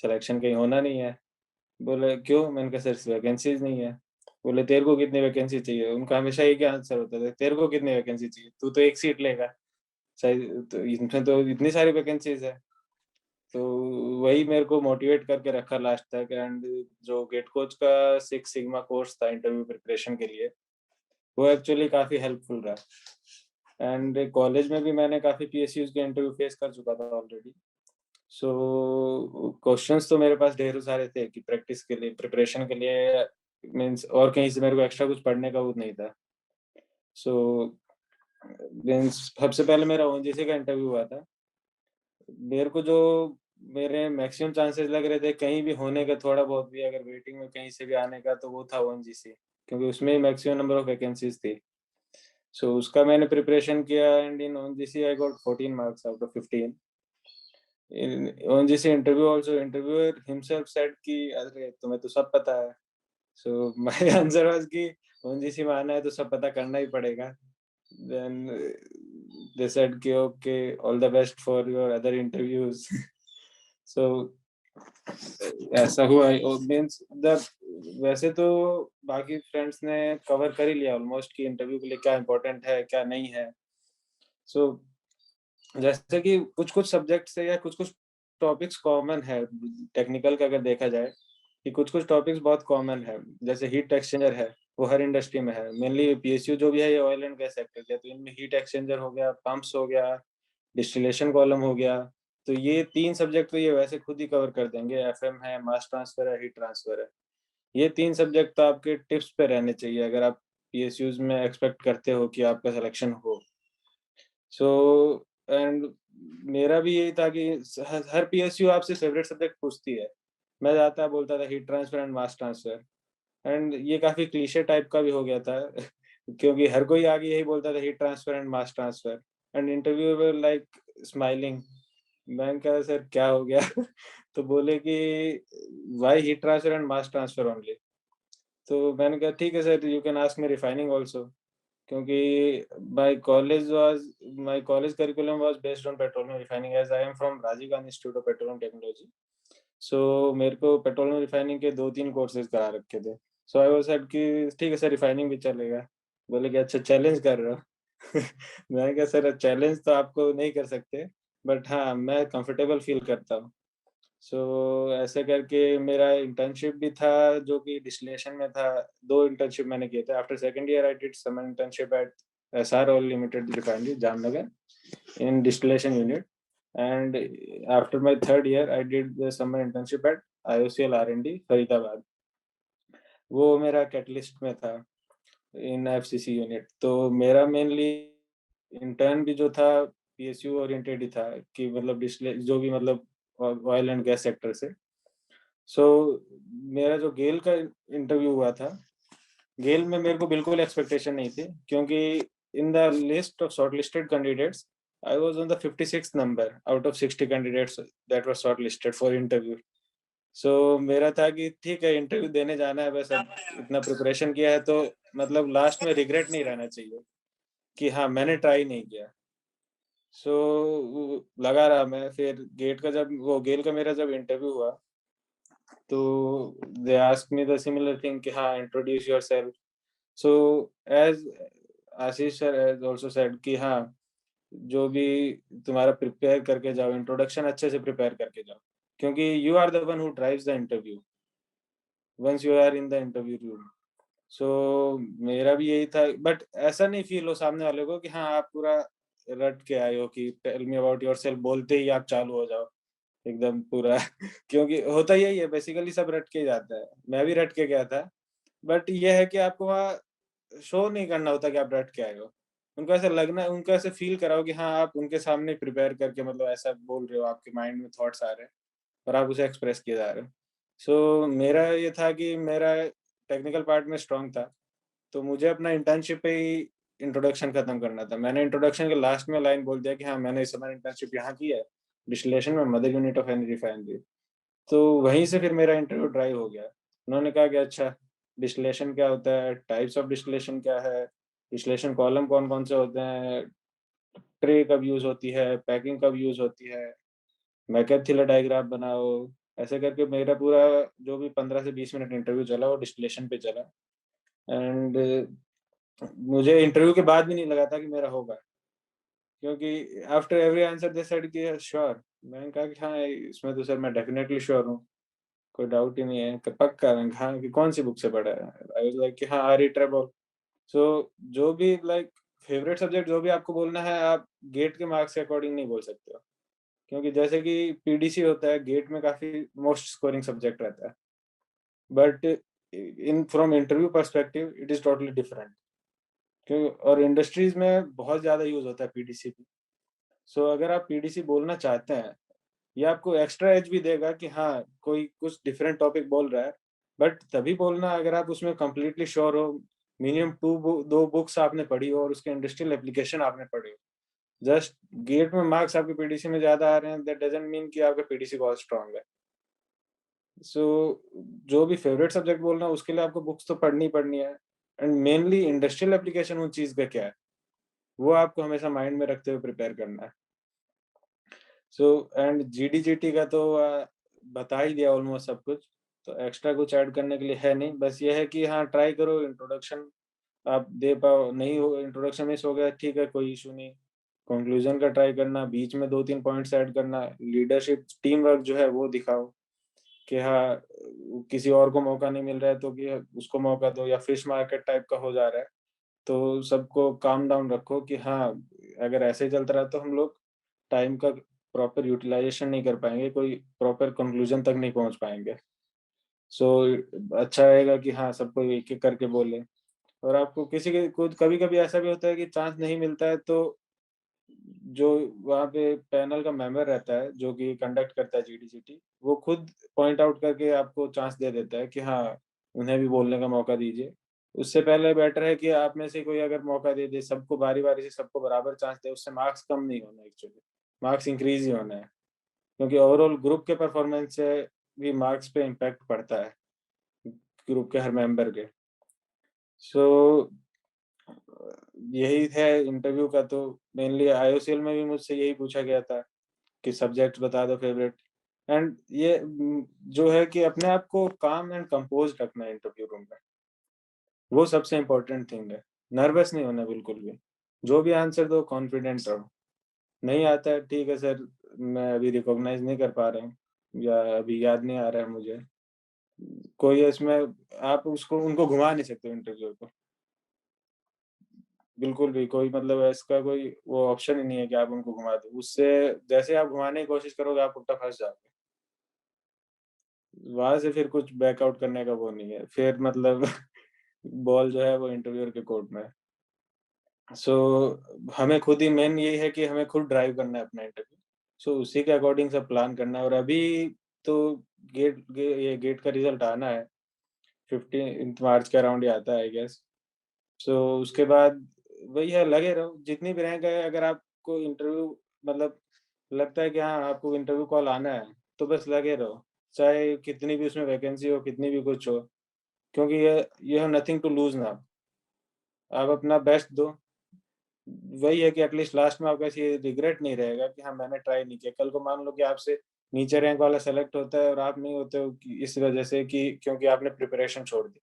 सिलेक्शन कहीं होना नहीं है। बोले क्यों? मैंने कहा सर वैकेंसीज नहीं है। बोले तेरे को कितनी वैकेंसी चाहिए? उनका हमेशा एक ही आंसर होता था, तेरे को कितनी वैकेंसी चाहिए? तू तो एक सीट लेगा, सही तो इसमें तो इतनी सारी वैकेंसीज है। तो वही मेरे को मोटिवेट करके रखा लास्ट तक। एंड जो गेट कोच का 6 सिग्मा कोर्स था इंटरव्यू प्रिपरेशन के लिए, वो एक्चुअली काफी हेल्पफुल रहा। एंड कॉलेज में भी मैंने काफ़ी PSUs के इंटरव्यू फेस कर चुका था ऑलरेडी। सो क्वेश्चंस तो मेरे पास ढेर सारे थे कि प्रैक्टिस के लिए, प्रिपरेशन के लिए, मीन्स और कहीं से मेरे को एक्स्ट्रा कुछ पढ़ने का वो नहीं था। सो मीन्स सबसे पहले मेरा ONGC का इंटरव्यू हुआ था। मेरे को जो मेरे मैक्सिमम चांसेस लग रहे थे कहीं भी होने का, थोड़ा बहुत भी अगर वेटिंग में कहीं से भी आने का, तो वो था ONGC, क्योंकि उसमें मैक्सिमम नंबर ऑफ वैकेंसीज थी। सो उसका मैंने प्रिपरेशन किया and in ONGC I got 14 marks out of 15। In ONGC interview also interviewer himself said कि अरे तुम्हें तो सब पता है। सो माय आंसर वाज कि ONGC में आना है तो सब पता करना ही पड़ेगा। देन दे सेड कि okay, all the best for your other interviews. So ऐसा हुआ। मीन्स द वैसे तो बाकी फ्रेंड्स ने कवर कर ही लिया ऑलमोस्ट कि इंटरव्यू के लिए क्या इंपॉर्टेंट है क्या नहीं है। सो जैसे कि कुछ कुछ सब्जेक्ट्स है या कुछ कुछ टॉपिक्स कॉमन है टेक्निकल का, अगर देखा जाए कि कुछ कुछ टॉपिक्स बहुत कॉमन है। जैसे हीट एक्सचेंजर है, वो हर इंडस्ट्री में है। मेनली PSU जो भी है ये ऑयल एंड गैस सेक्टर है, तो इनमें हीट एक्सचेंजर हो गया, पंप्स हो गया, डिस्टिलेशन कॉलम हो गया। तो ये 3 सब्जेक्ट तो ये वैसे खुद ही कवर कर देंगे। FM है, मास ट्रांसफर है, हीट ट्रांसफर है। ये 3 सब्जेक्ट तो आपके टिप्स पे रहने चाहिए अगर आप PSUs में एक्सपेक्ट करते हो कि आपका सिलेक्शन हो। सो एंड मेरा भी यही था कि हर PSU आपसे फेवरेट सब्जेक्ट पूछती है। मैं जाता बोलता था heat transfer and mass transfer, and ये काफी क्लीशे टाइप का भी हो गया था क्योंकि हर कोई आगे यही बोलता था heat transfer and mass transfer, and interviewer like smiling. मैंने कहा सर क्या हो गया? तो बोले कि why heat transfer and mass transfer only. तो मैंने कहा ठीक है sir, you can ask me refining also, क्योंकि my college curriculum was based on petroleum refining as I am from Rajiv Gandhi institute of petroleum technology. So मेरे को petroleum refining के 2-3 courses करा रखे थे। सो आई वाज सेड कि ठीक है सर, रिफाइनिंग भी चलेगा। बोले कि अच्छा चैलेंज कर रहे हो? मैंने कहा सर चैलेंज तो आपको नहीं कर सकते, बट हाँ मैं कंफर्टेबल फील करता हूँ। सो ऐसे करके मेरा इंटर्नशिप भी था जो कि डिस्टिलेशन में था। 2 इंटर्नशिप मैंने किए थे। After second year I did some internship at SR Oil Limited refinery Jamnagar in distillation unit, and after my third year I did the summer internship at IOCL R&D Faridabad. वो मेरा कैटलिस्ट में था इन FCC unit. तो मेरा mainly intern भी जो था PSU oriented ही था कि मतलब जो भी मतलब ऑयल एंड गैस सेक्टर से। सो मेरा जो गेल का इंटरव्यू हुआ था, गेल में मेरे को बिल्कुल एक्सपेक्टेशन नहीं थी, क्योंकि in the list of shortlisted candidates I was on the 56th number out of 60 candidates that were shortlisted for interview. So मेरा था कि ठीक है इंटरव्यू देने जाना है, बस अब इतना प्रिपरेशन किया है तो मतलब लास्ट में रिग्रेट नहीं रहना चाहिए कि हाँ मैंने ट्राई नहीं किया। सो लगा रहा मैं। फिर गेल का मेरा जब इंटरव्यू हुआ तो they ask me the similar thing कि हाँ introduce yourself. So as Ashish sir has also said कि हाँ जो भी तुम्हारा प्रिपेयर करके जाओ, इंट्रोडक्शन अच्छे से प्रिपेयर करके जाओ, क्योंकि you are the one who drives the interview once you are in the interview room. So मेरा भी यही था, बट ऐसा नहीं फील हो सामने वाले को कि हाँ आप पूरा रट के आए हो कि टेल मी अबाउट योरसेल्फ बोलते ही आप चालू हो जाओ एकदम पूरा क्योंकि होता यही है बेसिकली, सब रट के जाता है। मैं भी रट के गया था, बट ये है कि आपको वहाँ शो नहीं करना होता कि आप रट के आए हो। उनको ऐसा लगना, उनको ऐसे फील कराओ कि हाँ आप उनके सामने प्रिपेयर करके मतलब ऐसा बोल रहे हो, आपके माइंड में थॉट्स आ रहे हैं और आप उसे एक्सप्रेस किए जा रहे हो। सो मेरा ये था कि मेरा टेक्निकल पार्ट में स्ट्रांग था, तो मुझे अपना इंटर्नशिप पे ही इंट्रोडक्शन खत्म करना था। मैंने इंट्रोडक्शन के लास्ट में लाइन बोल दिया कि हाँ मैंने इस समय इंटर्नशिप यहाँ की है डिस्टिलेशन में, mother unit of any refinery. तो वहीं से फिर मेरा इंटरव्यू ड्राइव हो गया। उन्होंने कहा कि अच्छा डिस्टिलेशन क्या होता है, टाइप्स ऑफ डिस्टिलेशन क्या है, डिस्टिलेशन कॉलम कौन कौन से होते हैं, ट्रे कब यूज होती है, पैकिंग कब यूज होती है, मैकेब थिलर डायग्राम बनाओ। ऐसे करके मेरा पूरा जो भी 15 से 20 मिनट इंटरव्यू चला वो डिस्टिलेशन पे चला। एंड मुझे इंटरव्यू के बाद भी नहीं लगा था कि मेरा होगा, क्योंकि आफ्टर एवरी आंसर दे सेड कि श्योर। मैंने कहा कि हाँ इसमें तो सर मैं डेफिनेटली श्योर हूँ, कोई डाउट ही नहीं है कि पक्का। मैंने कहा कि कौन सी बुक से पढ़ा है? आई वाज लाइक कि हाँ आर ई ट्रेबल। सो जो भी लाइक फेवरेट सब्जेक्ट जो भी आपको बोलना है, आप गेट के मार्क्स के अकॉर्डिंग नहीं बोल सकते हो, क्योंकि जैसे कि पीडीसी होता है, गेट में काफी मोस्ट स्कोरिंग सब्जेक्ट रहता है, but in from interview perspective it is totally different, क्यों, और इंडस्ट्रीज में बहुत ज्यादा यूज होता है पीडीसी भी। सो अगर आप पीडीसी बोलना चाहते हैं, ये आपको एक्स्ट्रा एज भी देगा कि हाँ कोई कुछ डिफरेंट टॉपिक बोल रहा है, बट तभी बोलना अगर आप उसमें कंप्लीटली श्योर हो, मिनिमम दो बुक्स आपने पढ़ी हो और उसके इंडस्ट्रियल एप्लीकेशन आपने पढ़े हो। जस्ट गेट में मार्क्स आपके पीडीसी में ज्यादा आ रहे हैं, दैट डजंट मीन कि आपका पीडीसी बहुत स्ट्रांग है। सो जो भी फेवरेट सब्जेक्ट बोलना है उसके लिए आपको बुक्स तो पढ़नी पढ़नी है, एंड मेनली इंडस्ट्रियल एप्लीकेशन उन चीज का क्या है वो आपको हमेशा माइंड में रखते हुए प्रिपेयर करना है। सो एंड जीडीजीटी का तो बता ही दिया ऑलमोस्ट सब कुछ, तो एक्स्ट्रा कुछ ऐड करने के लिए है नहीं, बस ये है कि हाँ ट्राई करो इंट्रोडक्शन आप दे पाओ, नहीं हो इंट्रोडक्शन मिस हो गया ठीक है, कोई इशू नहीं, कंक्लूजन का ट्राई करना, बीच में 2-3 पॉइंट्स ऐड करना, लीडरशिप टीम वर्क जो है वो दिखाओ कि हाँ किसी और को मौका नहीं मिल रहा है तो कि उसको मौका दो, या फिश मार्केट टाइप का हो जा रहा है तो सबको काम डाउन रखो कि हाँ अगर ऐसे ही चलता रहा तो हम लोग टाइम का प्रॉपर यूटिलाइजेशन नहीं कर पाएंगे, कोई प्रॉपर कंक्लूजन तक नहीं पहुंच पाएंगे। सो अच्छा रहेगा कि हाँ सबको एक एक करके बोले, और आपको किसी के खुद कभी कभी ऐसा भी होता है कि चांस नहीं मिलता है, तो जो वहाँ पे पैनल का मेंबर रहता है जो कि कंडक्ट करता है जीडीजीटी, वो खुद पॉइंट आउट करके आपको चांस दे देता है कि हाँ उन्हें भी बोलने का मौका दीजिए। उससे पहले बेटर है कि आप में से कोई अगर मौका दे दे, सबको बारी बारी से सबको बराबर चांस दे, उससे मार्क्स कम नहीं होना, एक्चुअली मार्क्स इंक्रीज ही होना है, क्योंकि ओवरऑल ग्रुप के परफॉर्मेंस से भी मार्क्स पे इम्पैक्ट पड़ता है ग्रुप के हर मेंबर के। सो यही है इंटरव्यू का, तो मेनली आईओसीएल में भी मुझसे यही पूछा गया था कि सब्जेक्ट बता दो फेवरेट, एंड ये जो है कि अपने आप को काम एंड कंपोज रखना है इंटरव्यू रूम में, वो सबसे इम्पोर्टेंट थिंग है। नर्वस नहीं होना बिल्कुल भी, जो भी आंसर दो कॉन्फिडेंट रहो, नहीं आता है ठीक है सर मैं अभी रिकॉग्नाइज नहीं कर पा रहा हूँ या अभी याद नहीं आ रहा है मुझे, कोई इसमें आप उसको उनको घुमा नहीं सकते इंटरव्यू को, बिल्कुल भी कोई मतलब इसका कोई वो ऑप्शन ही नहीं है कि आप उनको घुमा दो, उससे जैसे आप घुमाने की कोशिश करोगे आप उल्टा फंस जाओगे, वहां से फिर कुछ बैकआउट करने का वो नहीं है, फिर मतलब बॉल जो है वो इंटरव्यूअर के कोर्ट में है। सो हमें खुद ही मेन यही है कि हमें खुद ड्राइव करना है अपना इंटरव्यू, सो उसी के अकॉर्डिंग सब प्लान करना है। और अभी तो ये गेट का रिजल्ट आना है 15 मार्च के अराउंड ही आता है आई गेस। सो उसके बाद वही है, लगे रहो जितनी भी रैंक है, अगर आपको इंटरव्यू मतलब लगता है कि हाँ आपको इंटरव्यू कॉल आना है तो बस लगे रहो, चाहे कितनी भी उसमें वैकेंसी हो, कितनी भी कुछ हो, क्योंकि ये हैव नथिंग टू लूज ना, आप अपना बेस्ट दो। वही है कि एटलीस्ट लास्ट में आपका ये रिग्रेट नहीं रहेगा कि हाँ मैंने ट्राई नहीं किया। कल को मान लो कि आपसे नीचे रैंक वाला सेलेक्ट होता है और आप नहीं होते हो कि इस वजह से कि क्योंकि आपने प्रिपरेशन छोड़ दी।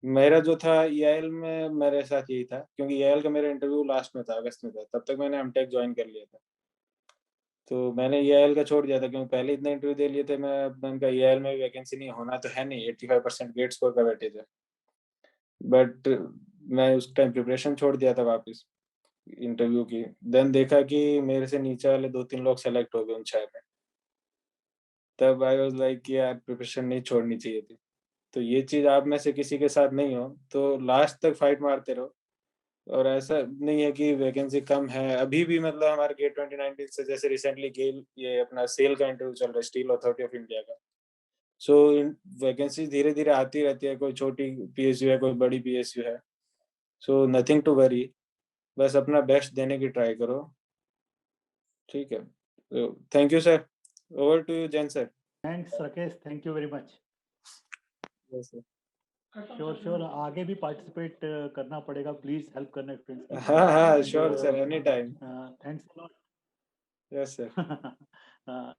मेरा जो था ईआईएल में मेरे साथ यही था, क्योंकि ईआईएल का मेरा इंटरव्यू लास्ट में था, अगस्त में था, तब तक मैंने एमटेक ज्वाइन कर लिया था, तो मैंने ईआईएल का छोड़ दिया था क्योंकि पहले इतने इंटरव्यू दे लिए थे। मैंने कहा ईआईएल में वैकेंसी नहीं होना तो है नहीं, 85% गेट स्कोर का बैठे थे, बट मैं उस टाइम प्रिपरेशन छोड़ दिया था वापस इंटरव्यू की। देन देखा कि मेरे से नीचे वाले 2-3 लोग सेलेक्ट हो गए उन 6 में, तब आई वाज लाइक कि यार प्रिपरेशन नहीं छोड़नी चाहिए थी। तो ये चीज आप में से किसी के साथ नहीं हो तो लास्ट तक फाइट मारते रहो, और ऐसा नहीं है कि वैकेंसी कम है अभी भी, मतलब हमारे गेट 2019 से जैसे रिसेंटली गेल ये अपना सेल का इंटरव्यू चल रहा है, स्टील अथॉरिटी ऑफ इंडिया का। सो वैकेंसी धीरे धीरे आती रहती है, कोई छोटी पीएसयू है कोई बड़ी पीएसयू है, सो नथिंग टू वरी, बस अपना बेस्ट देने की ट्राई करो, ठीक है। तो thank you sir, over to you Jain sir. Thanks Rakesh, thank you very much. Yes sir. Sure sure, आगे भी पार्टिसिपेट करना पड़ेगा, प्लीज हेल्प करना फ्रेंड्स की। हाँ हाँ sure sir, any time. Thanks a lot. Yes sir.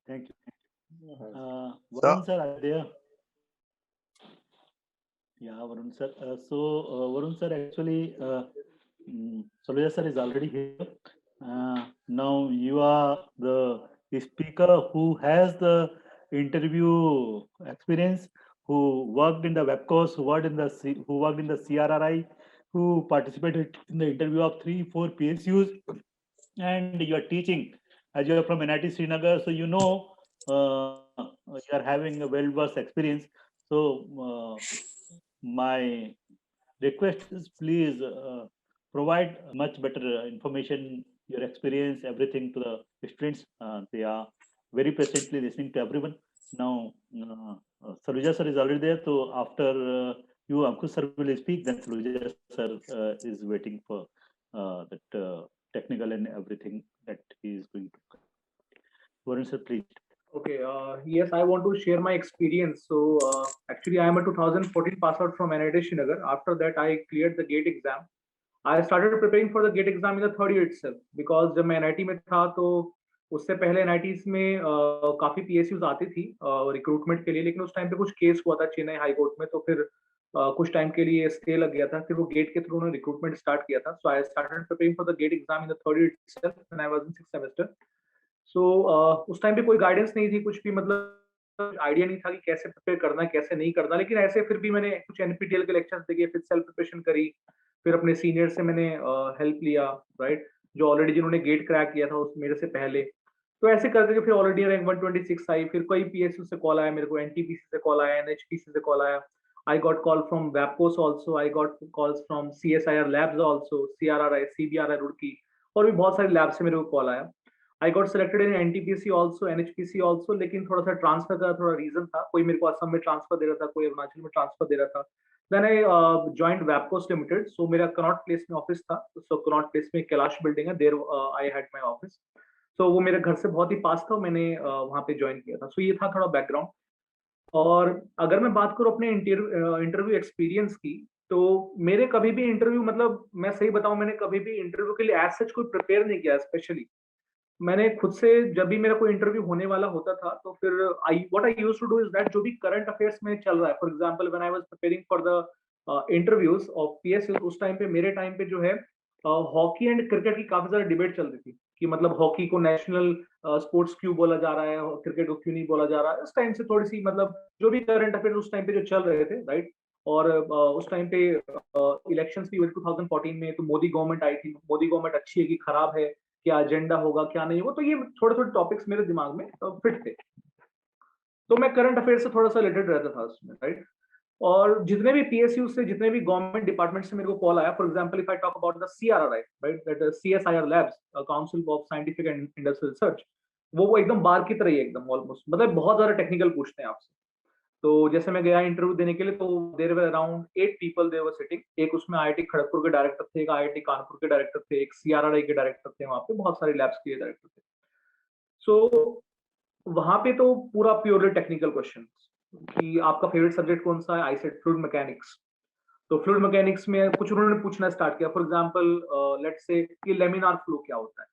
Thank you. हाँ। Varun sir, are there? Yeah, Varun sir. Varun sir, actually, Soluja sir is already here. Now you are the speaker who has the interview experience, who worked in the web course, who worked in the CRRI, who participated in the interview of 3-4 PSUs, and you are teaching as you are from NIT Srinagar, so you are having a well-versed experience. So my request is please provide much better information, your experience, everything to the students. They are very patiently listening to everyone. Now, Saluja sir is already there. So after you, Ankush sir will speak. Then Saluja sir is waiting for that technical and everything that he is going to. Varun sir, please. Okay, yes, I want to share my experience. So actually, I am a 2014 pass out from NIT Srinagar. After that, I cleared the GATE exam. I started preparing for the GATE exam in the third year itself because जब मैं NIT में था तो उससे पहले NITs में काफी PSUs आती थी रिक्रूटमेंट के लिए, लेकिन उस टाइम पे कुछ केस हुआ था चेन्नई हाई कोर्ट में, तो फिर कुछ टाइम के लिए स्टे लग गया था, फिर वो गेट के थ्रू उन्होंने रिक्रूटमेंट स्टार्ट किया था. So I started preparing for the GATE exam in the third year itself when I was in 6th semester. So उस टाइम पे कोई गाइडेंस नहीं थी, कुछ भी मतलब आइडिया नहीं था कि कैसे प्रिपेयर करना है कैसे नहीं करना, लेकिन ऐसे फिर भी मैंने कुछ NPTEL के लेक्चर्स देखे, फिर सेल्फ प्रिपरेशन करी, फिर अपने सीनियर से मैंने हेल्प लिया, राइट, जो ऑलरेडी जिन्होंने गेट क्रैक किया था उस मेरे से पहले. तो ऐसे करके फिर ऑलरेडी रैंक 126 आई, फिर कोई PSU से कॉल आया मेरे को, NTPC से कॉल आया, NHPC से कॉल आया. I got call from WAPCOS also, I got calls from CSIR labs also, CRRI, CBRI Roorkee, और भी बहुत सारे लैब से मेरे को कॉल आया. I got selected in NTPC also, NHPC also, लेकिन थोड़ा सा ट्रांसफर का थोड़ा रीजन था, कोई मेरे को असम में ट्रांसफर दे रहा था, कोई अरुणाचल में ट्रांसफर दे रहा था. Then I joined WAPCOS Limited, so मेरा कनॉट प्लेस में ऑफिस था, so कनॉट प्लेस में कैलाश बिल्डिंग है, there I had my office. So वो मेरे घर से बहुत ही पास था, मैंने वहाँ पे ज्वाइन किया था. So ये था थोड़ा बैकग्राउंड. और अगर मैं बात करूँ अपने इंटरव्यू एक्सपीरियंस की, तो मेरे कभी भी इंटरव्यू, मतलब मैं सही बताऊं, मैंने कभी भी इंटरव्यू के लिए एज सच कोई प्रिपेयर नहीं किया. स्पेशली मैंने खुद से, जब भी मेरा कोई इंटरव्यू होने वाला होता था, तो फिर what I used to do is that जो भी करंट अफेयर्स में चल रहा है, for example when I was preparing for the interviews of PSU, उस टाइम पे मेरे टाइम पे जो है हॉकी एंड क्रिकेट की काफी ज्यादा डिबेट चल रही थी कि मतलब हॉकी को नेशनल स्पोर्ट्स क्यों बोला जा रहा है, क्रिकेट को क्यों नहीं बोला जा रहा है. इस टाइम से थोड़ी सी मतलब जो भी करंट अफेयर्स उस टाइम पे जो चल रहे थे, राइट. और उस टाइम पे इलेक्शंस भी हुए 2014 में, तो मोदी गवर्नमेंट आई थी. मोदी गवर्नमेंट अच्छी है कि खराब है, क्या एजेंडा होगा क्या नहीं होगा, तो ये थोड़े थोड़े टॉपिक्स मेरे दिमाग में फिट थे, तो मैं करंट अफेयर से थोड़ा सा रिलेटेड रहता था उसमें, राइट. और जितने भी PSU से, जितने भी गवर्नमेंट डिपार्टमेंट से मेरे को कॉल आया, for example if I talk about the CRRI, right, that is CSIR labs, council of scientific and industrial research, वो एकदम बार की तरह ही एकदम ऑलमोस्ट, मतलब बहुत ज्यादा टेक्निकल पूछते हैं आपसे. तो जैसे मैं गया इंटरव्यू देने के लिए, तो there were around 8 people they were sitting. एक उसमें IIT खड़गपुर के डायरेक्टर थे, एक IIT कानपुर के डायरेक्टर थे, एक CRRI के डायरेक्टर थे, वहाँ पे बहुत सारे लैब्स के डायरेक्टर थे. सो वहां पे तो पूरा प्योरली टेक्निकल क्वेश्चन कि आपका फेवरेट सब्जेक्ट कौन सा है. I said fluid mechanics. तो फ्लूइड मैकेनिक्स में कुछ उन्होंने पूछना स्टार्ट किया, फॉर एग्जांपल लेट्स से कि लेमिनार फ्लो क्या होता है,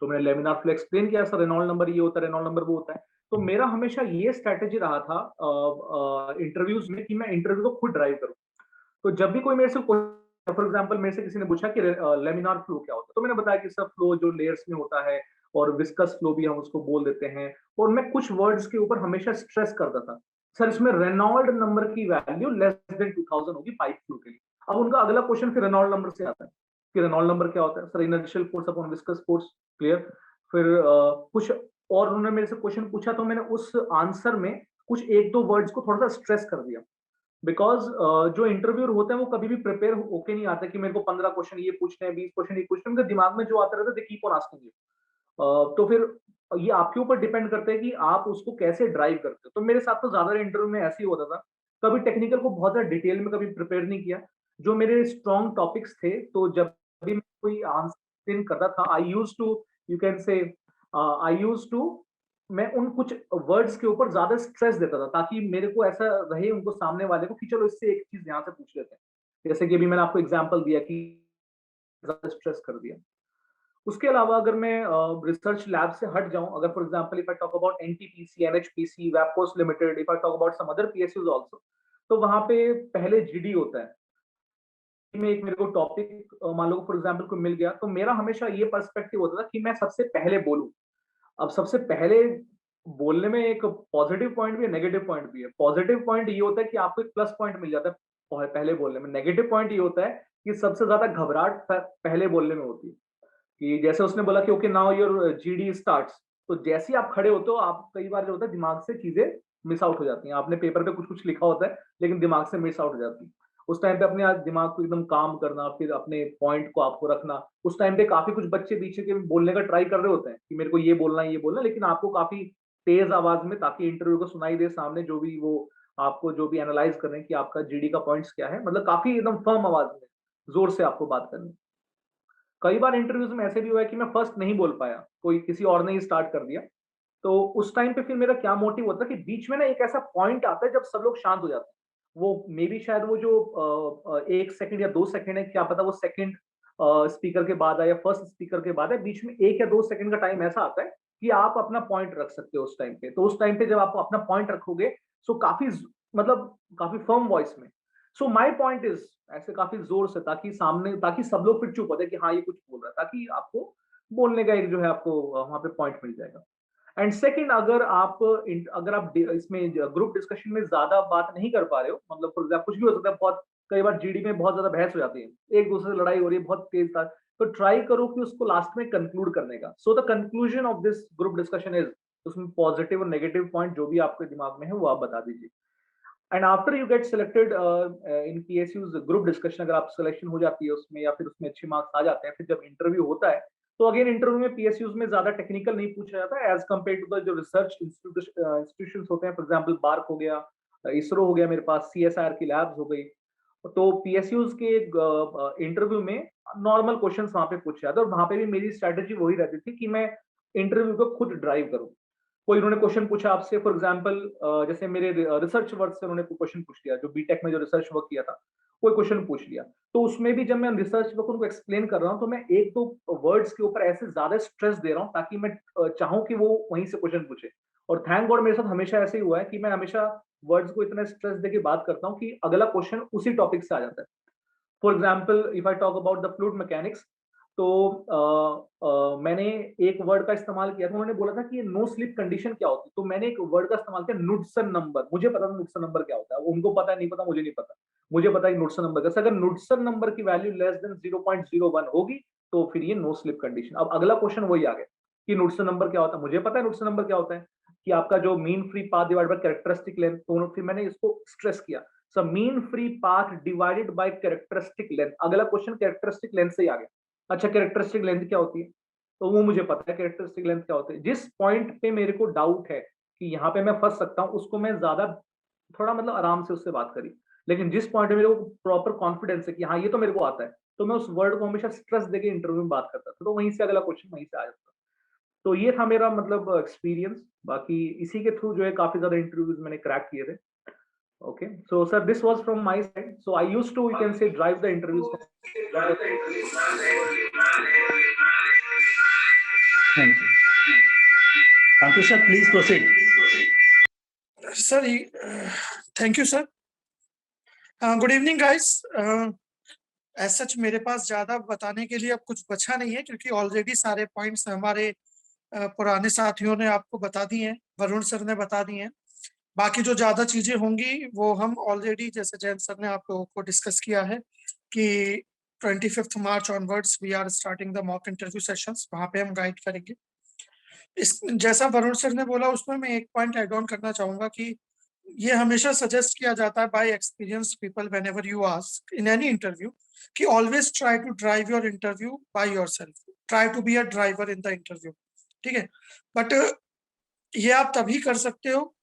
तो मैंने लेमिनार फ्लो एक्सप्लेन किया, सर रेनॉल्ड नंबर ये होता है, रेनॉल्ड नंबर वो होता है. तो मेरा हमेशा ये स्ट्रेटेजी रहा था इंटरव्यूज में कि मैं इंटरव्यू को खुद ड्राइव करूं. तो जब भी कोई मेरे से, फॉर एग्जांपल मेरे से किसी ने पूछा कि लेमिनार फ्लो क्या होता है, तो मैंने बताया कि सर फ्लो जो लेयर्स में होता है, और विस्कस फ्लो भी हम उसको बोल देते हैं. और मैं कुछ वर्ड्स के ऊपर हमेशा स्ट्रेस करता था, सर इसमें रेनॉल्ड नंबर की वैल्यू लेस देन 2000 होगी पाइप फ्लो के लिए. अब उनका अगला क्वेश्चन फिर रेनॉल्ड नंबर से आता है कि रेनॉल्ड नंबर क्या होता है, sir inertial force upon viscous force, clear. फिर कुछ और उन्होंने मेरे से क्वेश्चन पूछा, तो मैंने उस आंसर में कुछ एक दो वर्ड्स को थोड़ा सा स्ट्रेस कर दिया, बिकॉज जो इंटरव्यूअर होते हैं वो कभी भी प्रिपेयर होके नहीं आते कि मेरे को 15 क्वेश्चन ये पूछने हैं, 20 क्वेश्चन ये पूछने हैं, उनके दिमाग में जो आता रहता है they keep on asking you. तो फिर ये आपके ऊपर डिपेंड करता है कि आप उसको कैसे ड्राइव करते हो. तो मेरे साथ तो ज्यादा इंटरव्यू में ऐसे ही होता था, कभी टेक्निकल को बहुत ज्यादा डिटेल में कभी प्रिपेयर नहीं किया. जो मेरे स्ट्रॉन्ग टॉपिक्स थे, तो जब भी मैं कोई आंसर करता था, I use to, you can say, मैं उन कुछ वर्ड्स के ऊपर ज्यादा स्ट्रेस देता था, ताकि मेरे को ऐसा रहे उनको सामने वाले को कि चलो इससे एक चीज यहाँ से पूछ लेते हैं. जैसे कि अभी मैंने आपको एग्जांपल दिया कि ज्यादा स्ट्रेस कर दिया. उसके अलावा अगर मैं रिसर्च लैब से हट जाऊं, अगर for example if I talk about NTPC, NHPC, WAPCOS limited, if I talk about some other PSUs also, तो वहां पे पहले GD होता है. में एक मेरे को टॉपिक मान लो फॉर एग्जांपल को मिल गया, तो मेरा हमेशा ये पर्सपेक्टिव होता था कि मैं सबसे पहले बोलूं. अब सबसे पहले बोलने में एक पॉजिटिव पॉइंट भी है, नेगेटिव पॉइंट भी है. पॉजिटिव पॉइंट ये होता है कि आपको एक प्लस पॉइंट मिल जाता है पहले बोलने में. नेगेटिव पॉइंट ये होता है कि सबसे ज्यादा घबराहट पहले बोलने में होती है। कि जैसे उसने बोला कि okay now your GD starts, तो जैसे ही आप खड़े होते हो आप कई बार जो होता है दिमाग से चीजें मिस आउट हो जाती हैं। आपने पेपर पे कुछ कुछ लिखा होता है लेकिन दिमाग से मिस आउट हो जाती है। उस टाइम पे अपने दिमाग को एकदम काम करना, फिर अपने पॉइंट को आपको रखना। उस टाइम पे काफी कुछ बच्चे पीछे के बोलने का ट्राई कर रहे होते हैं कि मेरे को ये बोलना है ये बोलना है, लेकिन आपको काफी तेज आवाज में, ताकि इंटरव्यू को सुनाई दे सामने जो भी वो आपको जो भी एनालाइज कर रहे हैं कि आपका जीडी का पॉइंट्स क्या है, मतलब काफी एकदम फर्म आवाज में जोर से आपको बात करनी है। कई बार इंटरव्यूज में ऐसे भी हुआ है कि मैं फर्स्ट नहीं बोल पाया, कोई किसी और ने ही स्टार्ट कर दिया। तो उस टाइम पे फिर मेरा क्या मोटिव होता है कि बीच में ना एक ऐसा पॉइंट आता है जब सब लोग शांत हो जाते हैं। वो मे बी शायद वो जो 1 सेकंड या 2 सेकंड है, क्या पता वो सेकंड स्पीकर के बाद आए या फर्स्ट स्पीकर के बाद है, बीच में 1 या 2 सेकंड का टाइम ऐसा आता है कि आप अपना पॉइंट रख सकते हो उस टाइम पे। तो उस टाइम पे जब आप अपना पॉइंट रखोगे सो काफी मतलब काफी फर्म वॉइस में, सो माई पॉइंट इज ऐसे काफी जोर से, ताकि सामने, ताकि सब लोग फिर चुप होते हैं कि हाँ ये कुछ बोल रहा है, ताकि आपको बोलने का एक जो है आपको वहां पे पॉइंट मिल जाएगा। एंड सेकंड, अगर आप इसमें ग्रुप डिस्कशन में ज्यादा बात नहीं कर पा रहे हो, मतलब फॉर एग्जाम्पल कुछ भी हो सकता है, बहुत कई बार जीडी में बहुत ज्यादा बहस हो जाती है, एक दूसरे से लड़ाई हो रही है बहुत तेज था, तो ट्राई करो कि उसको लास्ट में कंक्लूड करने का। So the conclusion of this group discussion is, उसमें पॉजिटिव और नेगेटिव पॉइंट जो भी आपके दिमाग में है वो आप बता दीजिए। And after you get selected in PSUs group discussion, अगर आप सिलेक्शन हो जाती है उसमें या फिर उसमें अच्छे मार्क्स आ जाते हैं, फिर जब इंटरव्यू होता है तो अगेन इंटरव्यू में पीएसयूज में ज्यादा टेक्निकल नहीं पूछा जाता है एज कम्पेयर टू द जो रिसर्च इंस्टीट्यूशन होते हैं। फॉर एग्जाम्पल बार्क हो गया, इसरो हो गया, मेरे पास सीएसआर की लैब्स हो गई। तो पीएसयूज के इंटरव्यू में नॉर्मल क्वेश्चंस वहां पे पूछे जाते हैं, और वहां पे भी मेरी स्ट्रेटेजी वही रहती थी कि मैं इंटरव्यू को खुद ड्राइव करूं। कोई उन्होंने क्वेश्चन पूछा आपसे, फॉर एग्जांपल जैसे मेरे रिसर्च वर्क से उन्होंने क्वेश्चन पूछ लिया, जो बीटेक में जो रिसर्च वर्क किया था कोई क्वेश्चन पूछ लिया, तो उसमें भी जब मैं रिसर्च वर्क उनको एक्सप्लेन कर रहा हूँ तो मैं एक दो वर्ड्स के ऊपर ऐसे ज्यादा स्ट्रेस दे रहा हूँ ताकि मैं चाहूँ कि वो वहीं से क्वेश्चन पूछे। और थैंक गॉड मेरे साथ हमेशा ऐसे ही हुआ है कि मैं हमेशा वर्ड्स को इतना स्ट्रेस देके बात करता हूँ कि अगला क्वेश्चन उसी टॉपिक से आ जाता है। For example if I talk about the fluid mechanics, तो मैंने एक वर्ड का इस्तेमाल किया था, उन्होंने बोला था कि ये नो स्लिप कंडीशन क्या होती है, तो मैंने एक वर्ड का इस्तेमाल किया नुडसन नंबर। मुझे पता था नुडसन नंबर क्या होता है, उनको पता है नहीं पता, मुझे नहीं पता, मुझे पता है नुडसन नंबर का, अगर नुडसन नंबर की वैल्यू लेस देन 0.01 होगी तो फिर ये नो स्लिप कंडीशन। अब अगला क्वेश्चन वही आ गया कि नुडसन नंबर क्या होता है, मुझे पता है नुडसन नंबर क्या होता है कि आपका जो mean free path divide by characteristic length, तो फिर मैंने इसको स्ट्रेस किया, so mean free path divided by characteristic length. अगला क्वेश्चन कैरेक्टरिस्टिक लेंथ से ही आ गया। अच्छा कैरेक्टरिस्टिक लेंथ क्या होती है, तो वो मुझे पता है कैरेक्टरिस्टिक लेंथ क्या होती है। जिस पॉइंट पे मेरे को डाउट है कि यहाँ पे मैं फंस सकता हूँ, उसको मैं ज्यादा थोड़ा मतलब आराम से उससे बात करी, लेकिन जिस पॉइंट पे मेरे को प्रॉपर कॉन्फिडेंस है कि हाँ ये तो मेरे को आता है, तो मैं उस वर्ड को हमेशा स्ट्रेस देके इंटरव्यू में बात करता था, तो वहीं से अगला क्वेश्चन वहीं से आ जाता। तो ये था मेरा मतलब एक्सपीरियंस। बाकी इसी के थ्रू जो है काफी ज्यादा इंटरव्यूज मैंने क्रैक किए थे। Okay, so sir, this was from my side. So I used to, you can say, drive the interviews. Thank you. Ankush sir, please proceed. Sir, thank you, sir. Good evening, guys. As such, मेरे पास ज्यादा बताने के लिए अब कुछ बचा नहीं है, क्योंकि ऑलरेडी सारे पॉइंट्स हमारे पुराने साथियों ने आपको बता दिए हैं, वरुण सर ने बता दिए हैं। बाकी जो ज्यादा चीजें होंगी वो हम ऑलरेडी, जैसे जैन सर ने आप लोगों को डिस्कस किया है कि 25 March onwards we are starting the mock interview sessions, वहां पे हम गाइड करेंगे। इस जैसा वरुण सर ने बोला उसमें मैं एक पॉइंट ऐड ऑन करना चाहूंगा कि ये हमेशा सजेस्ट किया जाता है by experience people whenever you ask in any interview कि always try to drive your interview by yourself, try to be a driver in the interview, ठीक है। बट ये आप तभी कर सकते हो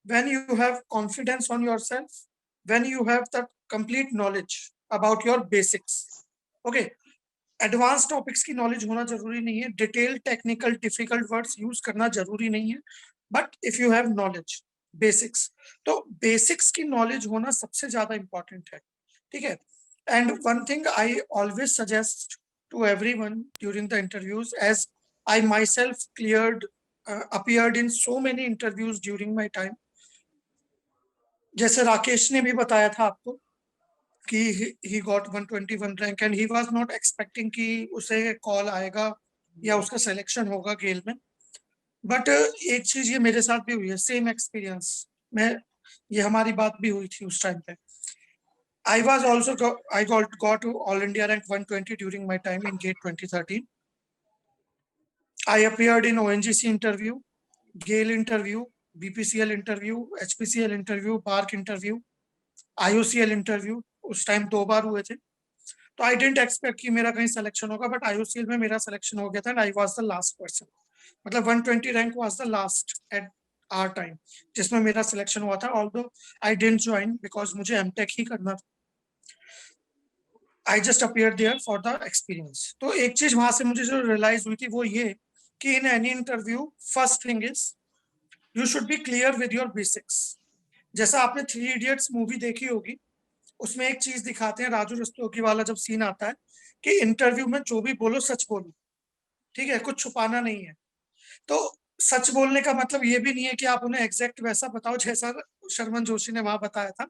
when you have confidence on yourself, when you have the complete knowledge about your basics. Okay, advance topics की knowledge होना जरूरी नहीं है, detail technical difficult words use करना जरूरी नहीं है, but if you have knowledge basics, तो बेसिक्स की नॉलेज होना सबसे ज्यादा इंपॉर्टेंट है, ठीक है। And one thing I always suggest to everyone during the interviews, as I myself appeared in so many interviews during my time. जैसे राकेश ने भी बताया था आपको कि he got 121 rank and he was not expecting कि उसे call आएगा या उसका सिलेक्शन होगा गेल में। बट एक चीज ये मेरे साथ भी हुई है, सेम एक्सपीरियंस में, ये हमारी बात भी हुई थी उस टाइम पे। I got to All India rank 120 during my time in GATE 2013. I appeared in ONGC interview, GAIL interview, BPCL interview, HPCL interview, BARC interview, IOCL interview. उस टाइम 2 बार हुए थे. तो I didn't expect कि मेरा कहीं selection होगा, but IOCL में मेरा सिलेक्शन हो गया था and I was the last person. मतलब 120 rank was the last at our time जिसमें मेरा सिलेक्शन हुआ था. Although I didn't join because मुझे MTech ही करना था. I just appeared there for the experience. तो एक चीज वहां से मुझे जो रियलाइज हुई थी वो ये कि in any interview first thing is you should be clear with your basics. जैसा आपने 3 Idiots मूवी देखी होगी, उसमें एक चीज दिखाते हैं, राजू रस्तोगी वाला जब सीन आता है कि इंटरव्यू में जो भी बोलो सच बोलो, ठीक है, कुछ छुपाना नहीं है. तो सच बोलने का मतलब ये भी नहीं है कि आप उन्हें एग्जैक्ट वैसा बताओ जैसा शर्मन जोशी ने वहां बताया था,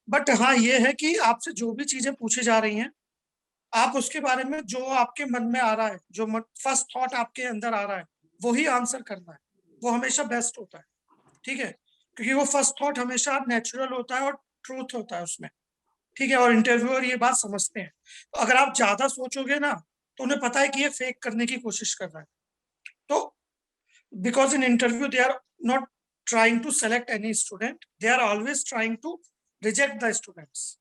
बट हाँ ये है कि आपसे जो भी चीजें पूछी जा रही हैं आप उसके बारे में जो आपके मन में आ रहा है, जो फर्स्ट थॉट आपके अंदर आ रहा है वही आंसर करना है. वो हमेशा बेस्ट होता है, ठीक है, क्योंकि वो फर्स्ट थॉट हमेशा नेचुरल होता है और ट्रूथ होता है उसमें, ठीक है. और इंटरव्यूअर ये बात समझते हैं. तो अगर आप ज्यादा सोचोगे ना तो उन्हें पता है कि ये फेक करने की कोशिश कर रहा है. तो because in interview they are not trying to select any student, they are always trying to reject the students,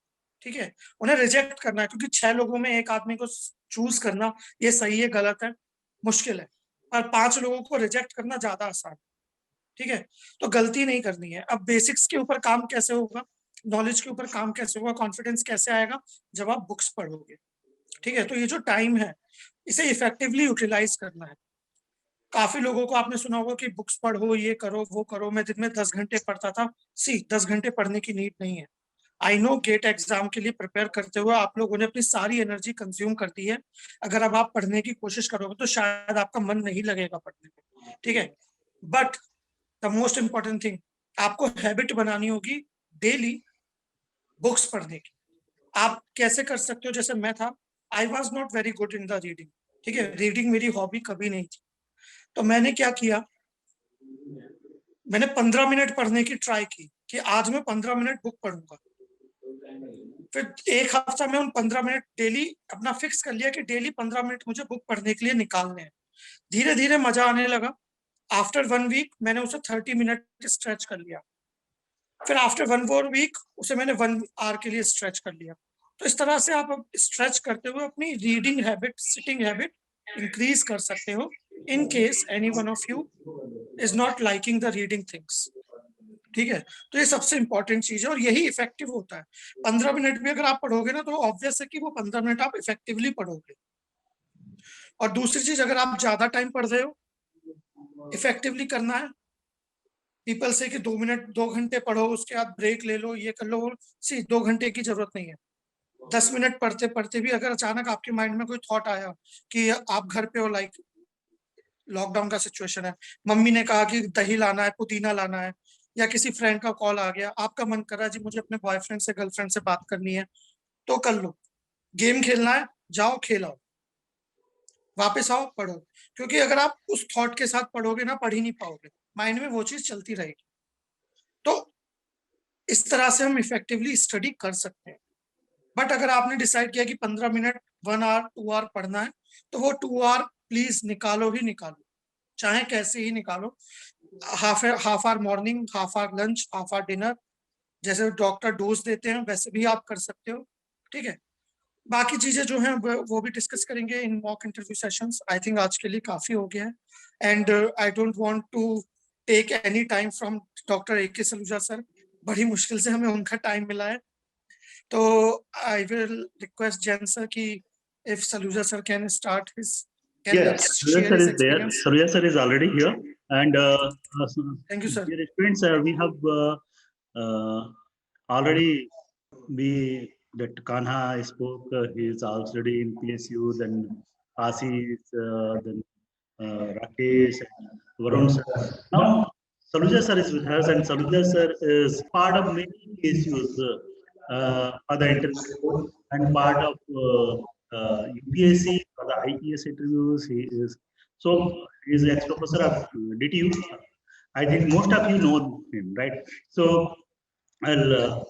ठीक है. उन्हें रिजेक्ट करना है क्योंकि 6 लोगों में एक आदमी को चूज करना ये सही है गलत है मुश्किल है, और 5 लोगों को रिजेक्ट करना ज्यादा आसान है, ठीक है. तो गलती नहीं करनी है. अब बेसिक्स के ऊपर काम कैसे होगा, नॉलेज के ऊपर काम कैसे होगा, कॉन्फिडेंस कैसे आएगा, जब आप बुक्स पढ़ोगे, ठीक है. तो ये जो टाइम है इसे इफेक्टिवली यूटिलाइज करना है. काफी लोगों को आपने सुना होगा कि बुक्स पढ़ो, ये करो वो करो. मैं दिन में 10 घंटे पढ़ता था. 10 घंटे पढ़ने की नीड नहीं है. आई नो गेट एग्जाम के लिए प्रिपेयर करते हुए आप लोगों ने अपनी सारी एनर्जी कंज्यूम कर दी है. अगर अब आप पढ़ने की कोशिश करोगे तो शायद आपका मन नहीं लगेगा पढ़ने में, ठीक है. But the most important thing, आपको हैबिट बनानी होगी डेली बुक्स पढ़ने की. आप कैसे कर सकते हो, जैसे मैं था, I was not very good in the reading, ठीक है. रीडिंग मेरी हॉबी कभी नहीं थी. तो मैंने क्या किया, मैंने 15 मिनट पढ़ने की ट्राई की कि आज मैं 15 मिनट बुक पढ़ूंगा. फिर एक हफ्ता में उन 15 मिनट डेली अपना फिक्स कर लिया कि डेली 15 मिनट मुझे बुक पढ़ने के लिए निकालने हैं. धीरे धीरे मजा आने लगा. आफ्टर 1 वीक मैंने उसे 30 मिनट स्ट्रेच कर लिया. फिर आफ्टर 1 more वीक उसे मैंने 1 आवर के लिए स्ट्रेच कर लिया. तो इस तरह से आप स्ट्रेच करते हुए अपनी reading habit, sitting habit increase कर सकते हो in case any one of you is not liking the reading things, ठीक है. तो ये सबसे इंपॉर्टेंट चीज है और यही इफेक्टिव होता है. 15 मिनट भी अगर आप पढ़ोगे ना तो ऑब्वियस है कि वो 15 मिनट आप इफेक्टिवली पढ़ोगे. और दूसरी चीज, अगर आप ज्यादा टाइम पढ़ रहे हो, इफेक्टिवली करना है. पीपल से कि 2 मिनट 2 घंटे पढ़ो, उसके बाद ब्रेक ले लो, ये कर लो. 2 घंटे की जरूरत नहीं है. 10 मिनट पढ़ते पढ़ते भी अगर अचानक आपके माइंड में कोई थॉट आया कि आप घर पे हो, लाइक लॉकडाउन का सिचुएशन है, मम्मी ने कहा कि दही लाना है, पुदीना लाना है, या किसी फ्रेंड का कॉल आ गया, आपका मन कर रहा है जी मुझे अपने बॉयफ्रेंड से गर्लफ्रेंड से बात करनी है, तो कर लो. गेम खेलना है, जाओ खेलाओ, वापस आओ पढ़ो. क्योंकि अगर आप उस थॉट के साथ पढ़ोगे ना, पढ़ ही नहीं पाओगे, माइंड में वो चीज चलती रहेगी. तो इस तरह से हम इफेक्टिवली स्टडी कर सकते हैं. बट अगर आपने डिसाइड किया कि 15 मिनट 1 आवर 2 आवर पढ़ना है तो वो 2 आवर प्लीज निकालो ही निकालो, चाहे कैसे ही निकालो. Half hour morning, half hour lunch, half hour dinner, जैसे डॉक्टर डोज देते हैं वैसे भी आप कर सकते हो, ठीक है. बाकी चीजें जो हैं वो भी डिस्कस करेंगे in mock interview sessions. I think आज के लिए काफी हो गया है. And I don't want to take any time from doctor AK Saluja sir. बड़ी मुश्किल से हमें उनका टाइम मिला है. तो I will request Jain sir कि if Saluja sir can start his Yes, Saluja sir is there. Saluja sir is already here, and Thank you, sir. dear students, we have already that Kanha spoke. He is already in PSU. Then Asis, then Rakesh, Varun sir. Now Saluja sir is with us, and Saluja sir is part of many PSUs for the interview and part of UPSC for the IPS interviews. He is ex-professor of DTU. I think most of you know him, right? So I'll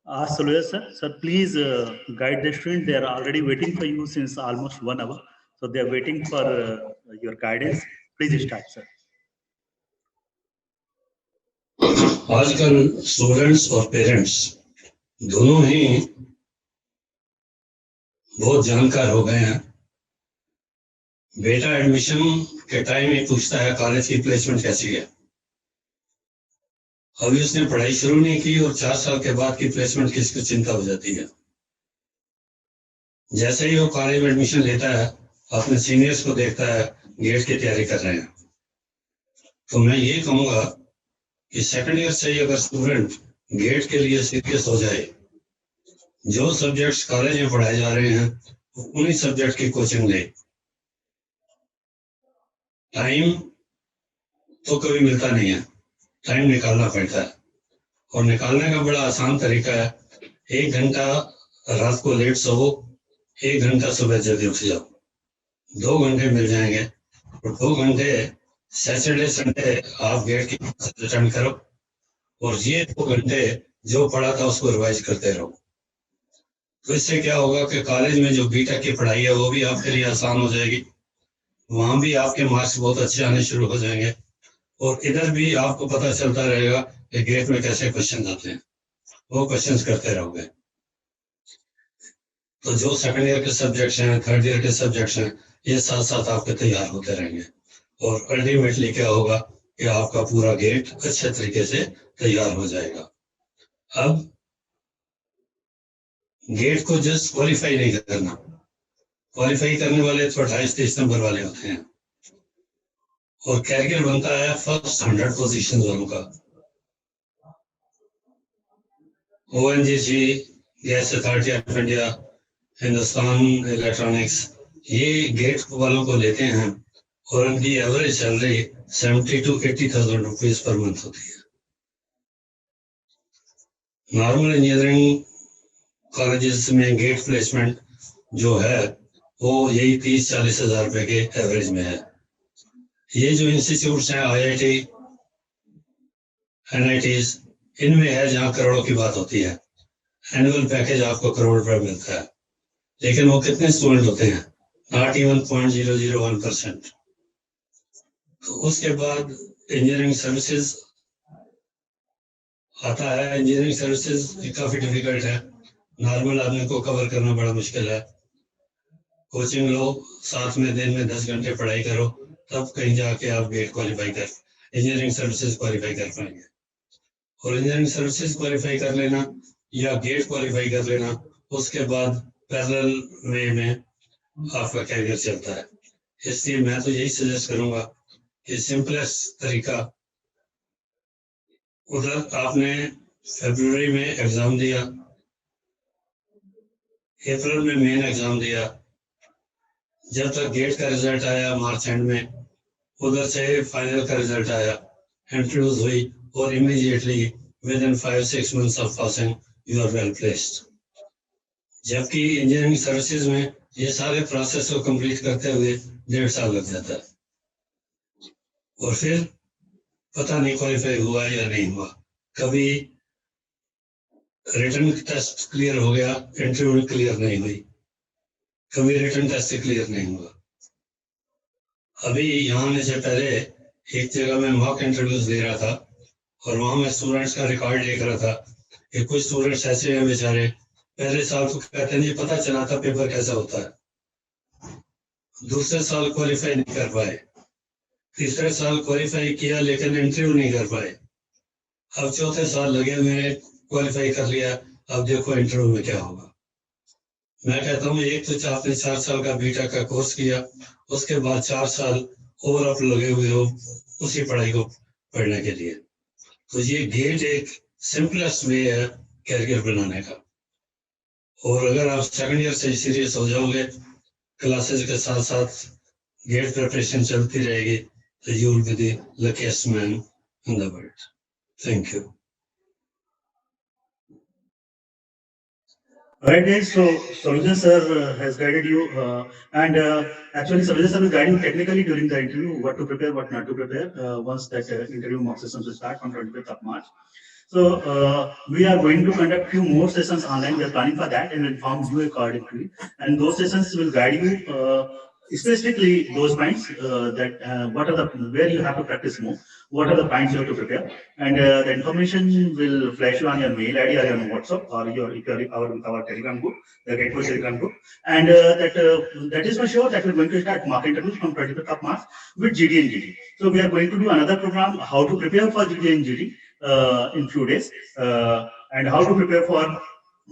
Soluja sir, sir, please guide the student. They are already waiting for you since almost 1 hour. So they are waiting for your guidance. Please start, sir. आजकल students और parents दोनों ही बहुत जानकार हो गए हैं। बेटा admission के टाइम ही पूछता है कॉलेज की प्लेसमेंट कैसी है। अभी उसने पढ़ाई शुरू नहीं की और 4 साल के बाद की प्लेसमेंट की इसकी चिंता हो जाती है। जैसे ही वो कॉलेज में एडमिशन लेता है, अपने सीनियर्स को देखता है गेट की तैयारी कर रहे हैं। तो मैं ये कहूंगा कि सेकंड ईयर से ही अगर स्टूडेंट गेट के लिए सीरियस हो जाए, जो सब्जेक्ट्स कॉलेज में पढ़ाए जा रहे हैं उन्हीं सब्जेक्ट की कोचिंग ले। टाइम तो कभी मिलता नहीं है, टाइम निकालना पड़ता है और निकालने का बड़ा आसान तरीका है। 1 घंटा रात को लेट सो, 1 घंटा सुबह जल्दी उठ जाओ, 2 घंटे मिल जाएंगे और 2 घंटे सैटरडे संडे आप गेट की अटेंड करो और ये 2 घंटे जो पढ़ा था उसको रिवाइज करते रहो। तो इससे क्या होगा कि कॉलेज में जो बीटेक की पढ़ाई है वो भी आपके लिए आसान हो जाएगी, वहां भी आपके मार्क्स बहुत अच्छे आने शुरू हो जाएंगे और इधर भी आपको पता चलता रहेगा कि गेट में कैसे क्वेश्चन आते हैं, वो क्वेश्चन करते रहोगे। तो जो सेकंड ईयर के सब्जेक्ट्स हैं, थर्ड ईयर के सब्जेक्ट्स हैं, ये साथ साथ आपके तैयार होते रहेंगे और अल्टीमेटली क्या होगा कि आपका पूरा गेट अच्छे तरीके से तैयार हो जाएगा। अब गेट को जस्ट क्वालिफाई नहीं करना, क्वालिफाई करने वाले तो 28-30 नंबर वाले होते हैं और कैरियर बनता है फर्स्ट 100 पोजीशन वालों का। ONGC, gas authority of India, Hindustan electronics, ये गेट वालों को लेते हैं और उनकी average salary 70,000 to 80,000 rupees per month होती है। नॉर्मल इंजीनियरिंग कॉलेजेस में गेट प्लेसमेंट जो है वो यही 30-40 हजार रुपए के एवरेज में है। ये जो इंस्टीट्यूट्स हैं IIT, NITs, इनमें है जहाँ करोड़ों की बात होती है। एनुअल पैकेज आपको करोड़ रुपए मिलता है, लेकिन वो कितने स्टूडेंट होते हैं? Not even 0.001%। तो उसके बाद इंजीनियरिंग सर्विसेज आता है। इंजीनियरिंग सर्विसेज काफी डिफिकल्ट है, नॉर्मल आदमी को कवर करना बड़ा मुश्किल है। कोचिंग लो, साथ में दिन में 10 घंटे पढ़ाई करो, तब कहीं जाके आप गेट क्वालिफाई कर, इंजीनियरिंग सर्विसेज क्वालिफाई कर पाएंगे। और इंजीनियरिंग सर्विसेज क्वालिफाई कर लेना या गेट क्वालिफाई कर लेना, उसके बाद पैरेलल वे में आपका कैरियर चलता है। इसलिए मैं तो यही सजेस्ट करूंगा कि सिंपलेस्ट तरीका, उधर आपने फरवरी में एग्जाम दिया, अप्रैल में मेन एग्जाम दिया, जब तक गेट का रिजल्ट आया मार्च एंड में, उधर से फाइनल का रिजल्ट आया, इंटरव्यूज हुई और immediately within 5-6 months of passing you are well placed. जबकि इंजीनियरिंग सर्विसेज में ये सारे प्रोसेस को कंप्लीट करते हुए 1.5 साल लग जाता है और फिर पता नहीं क्वालिफाई हुआ या नहीं हुआ। कभी रिटन टेस्ट क्लियर हो गया, इंटरव्यू क्लियर नहीं हुई, कभी रिटन टेस्ट क्लियर नहीं हुआ। अभी यहाँ आने से पहले एक जगह में मॉक इंटरव्यूज दे रहा था और वहां मैं स्टूडेंट्स का रिकॉर्ड देख रहा था कि कुछ स्टूडेंट्स ऐसे हैं बेचारे, पहले साल को कहते हैं जी पता चला था पेपर कैसा होता है, दूसरे साल क्वालिफाई नहीं कर पाए, तीसरे साल क्वालिफाई किया लेकिन इंटरव्यू नहीं कर पाए, अब चौथे साल लगे हुए क्वालिफाई कर लिया, अब देखो इंटरव्यू में क्या होगा। मैं कहता हूँ एक तो आपने 4 साल का बीटेक का कोर्स किया, उसके बाद 4 साल ओवरऑल लगे हुए हो उसी पढ़ाई को पढ़ने के लिए। तो ये गेट एक सिंपलेस्ट वे है कैरियर बनाने का। और अगर आप सेकंड ईयर से सीरियस हो जाओगे, क्लासेस के साथ साथ गेट प्रिपरेशन चलती रहेगी, तो you will be the luckiest man in the world. Thank you. All right, guys. So Soluja sir has guided you, and actually Soluja sir will guide you technically during the interview, what to prepare, what not to prepare. Once that interview mock sessions will start on 25th of March. So we are going to conduct few more sessions online. We are planning for that and inform you accordingly. And those sessions will guide you specifically those points that what are the where you have to practice more. What are the points you have to prepare, and the information will flash you on your mail ID or your WhatsApp or your if you're our Telegram group, the Gateway Telegram group, and that is for sure that we're going to start mock interviews from 25th of March with GD and GD. So we are going to do another program, how to prepare for GD and GD in few days, and how to prepare for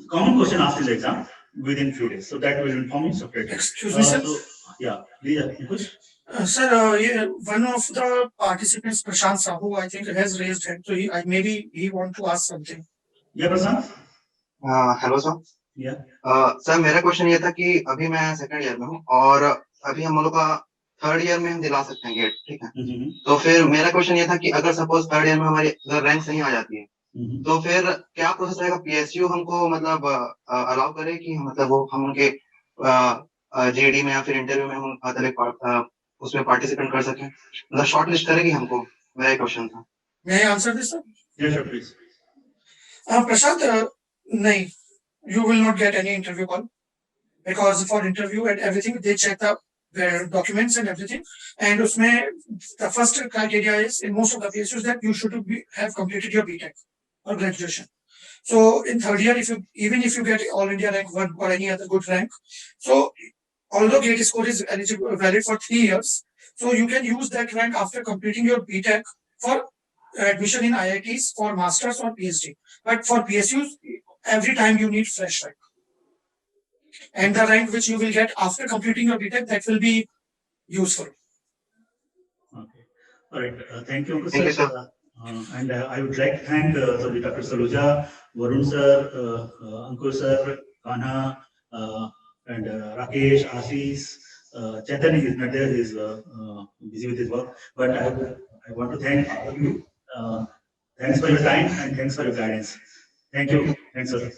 common question asked in the exam within few days. So that will inform you separately. Excuse me, sir. So, yeah, please, Ankush. Sir, one of the participants, Prashant Sahu, I think has raised hand. So maybe he want to ask something. Yeah, Prashant. Hello sir Yeah. Sir मेरा question ये था कि अभी मैं second year में हूँ और अभी हम लोग का थर्ड ईयर में हम दिला सकते हैं गेट, ठीक है? तो फिर मेरा क्वेश्चन ये था कि अगर सपोज थर्ड ईयर में हमारी अगर रैंक सही आ जाती है तो फिर क्या प्रोसेस रहेगा? पीएसयू हमको मतलब अलाउ करे कि मतलब वो हम उनके जीडी में या फिर इंटरव्यू में हम उसमें पार्टिसिपेट कर सकें, मतलब शॉर्ट लिस्ट करेगी हमको? मेरा क्वेश्चन था. May I answer this, sir? Yes, sir, please. Prashant, nahi, you will not get any interview call because for interview and everything they check the documents and everything, and usme the first criteria is in most of the PSUs that you should have completed your BTech or graduation. So in third year, even if you get All India rank 1 or any other good rank, so although GATE score is eligible valid for 3 years, so you can use that rank after completing your BTech for admission in IITs for masters or PhD. But for PSUs, every time you need fresh rank. And the rank which you will get after completing your BTech, that will be useful. Okay. All right. Thank you, Thank you, sir. sir. And I would like to thank Dr. Saluja, Varun sir, Ankur sir, Kanha, and Rakesh, Ashish, Chaitanya is not there, he is busy with his work. But I want to thank all of you. Thanks for your time and thanks for your guidance. Thank you. Thanks, sir.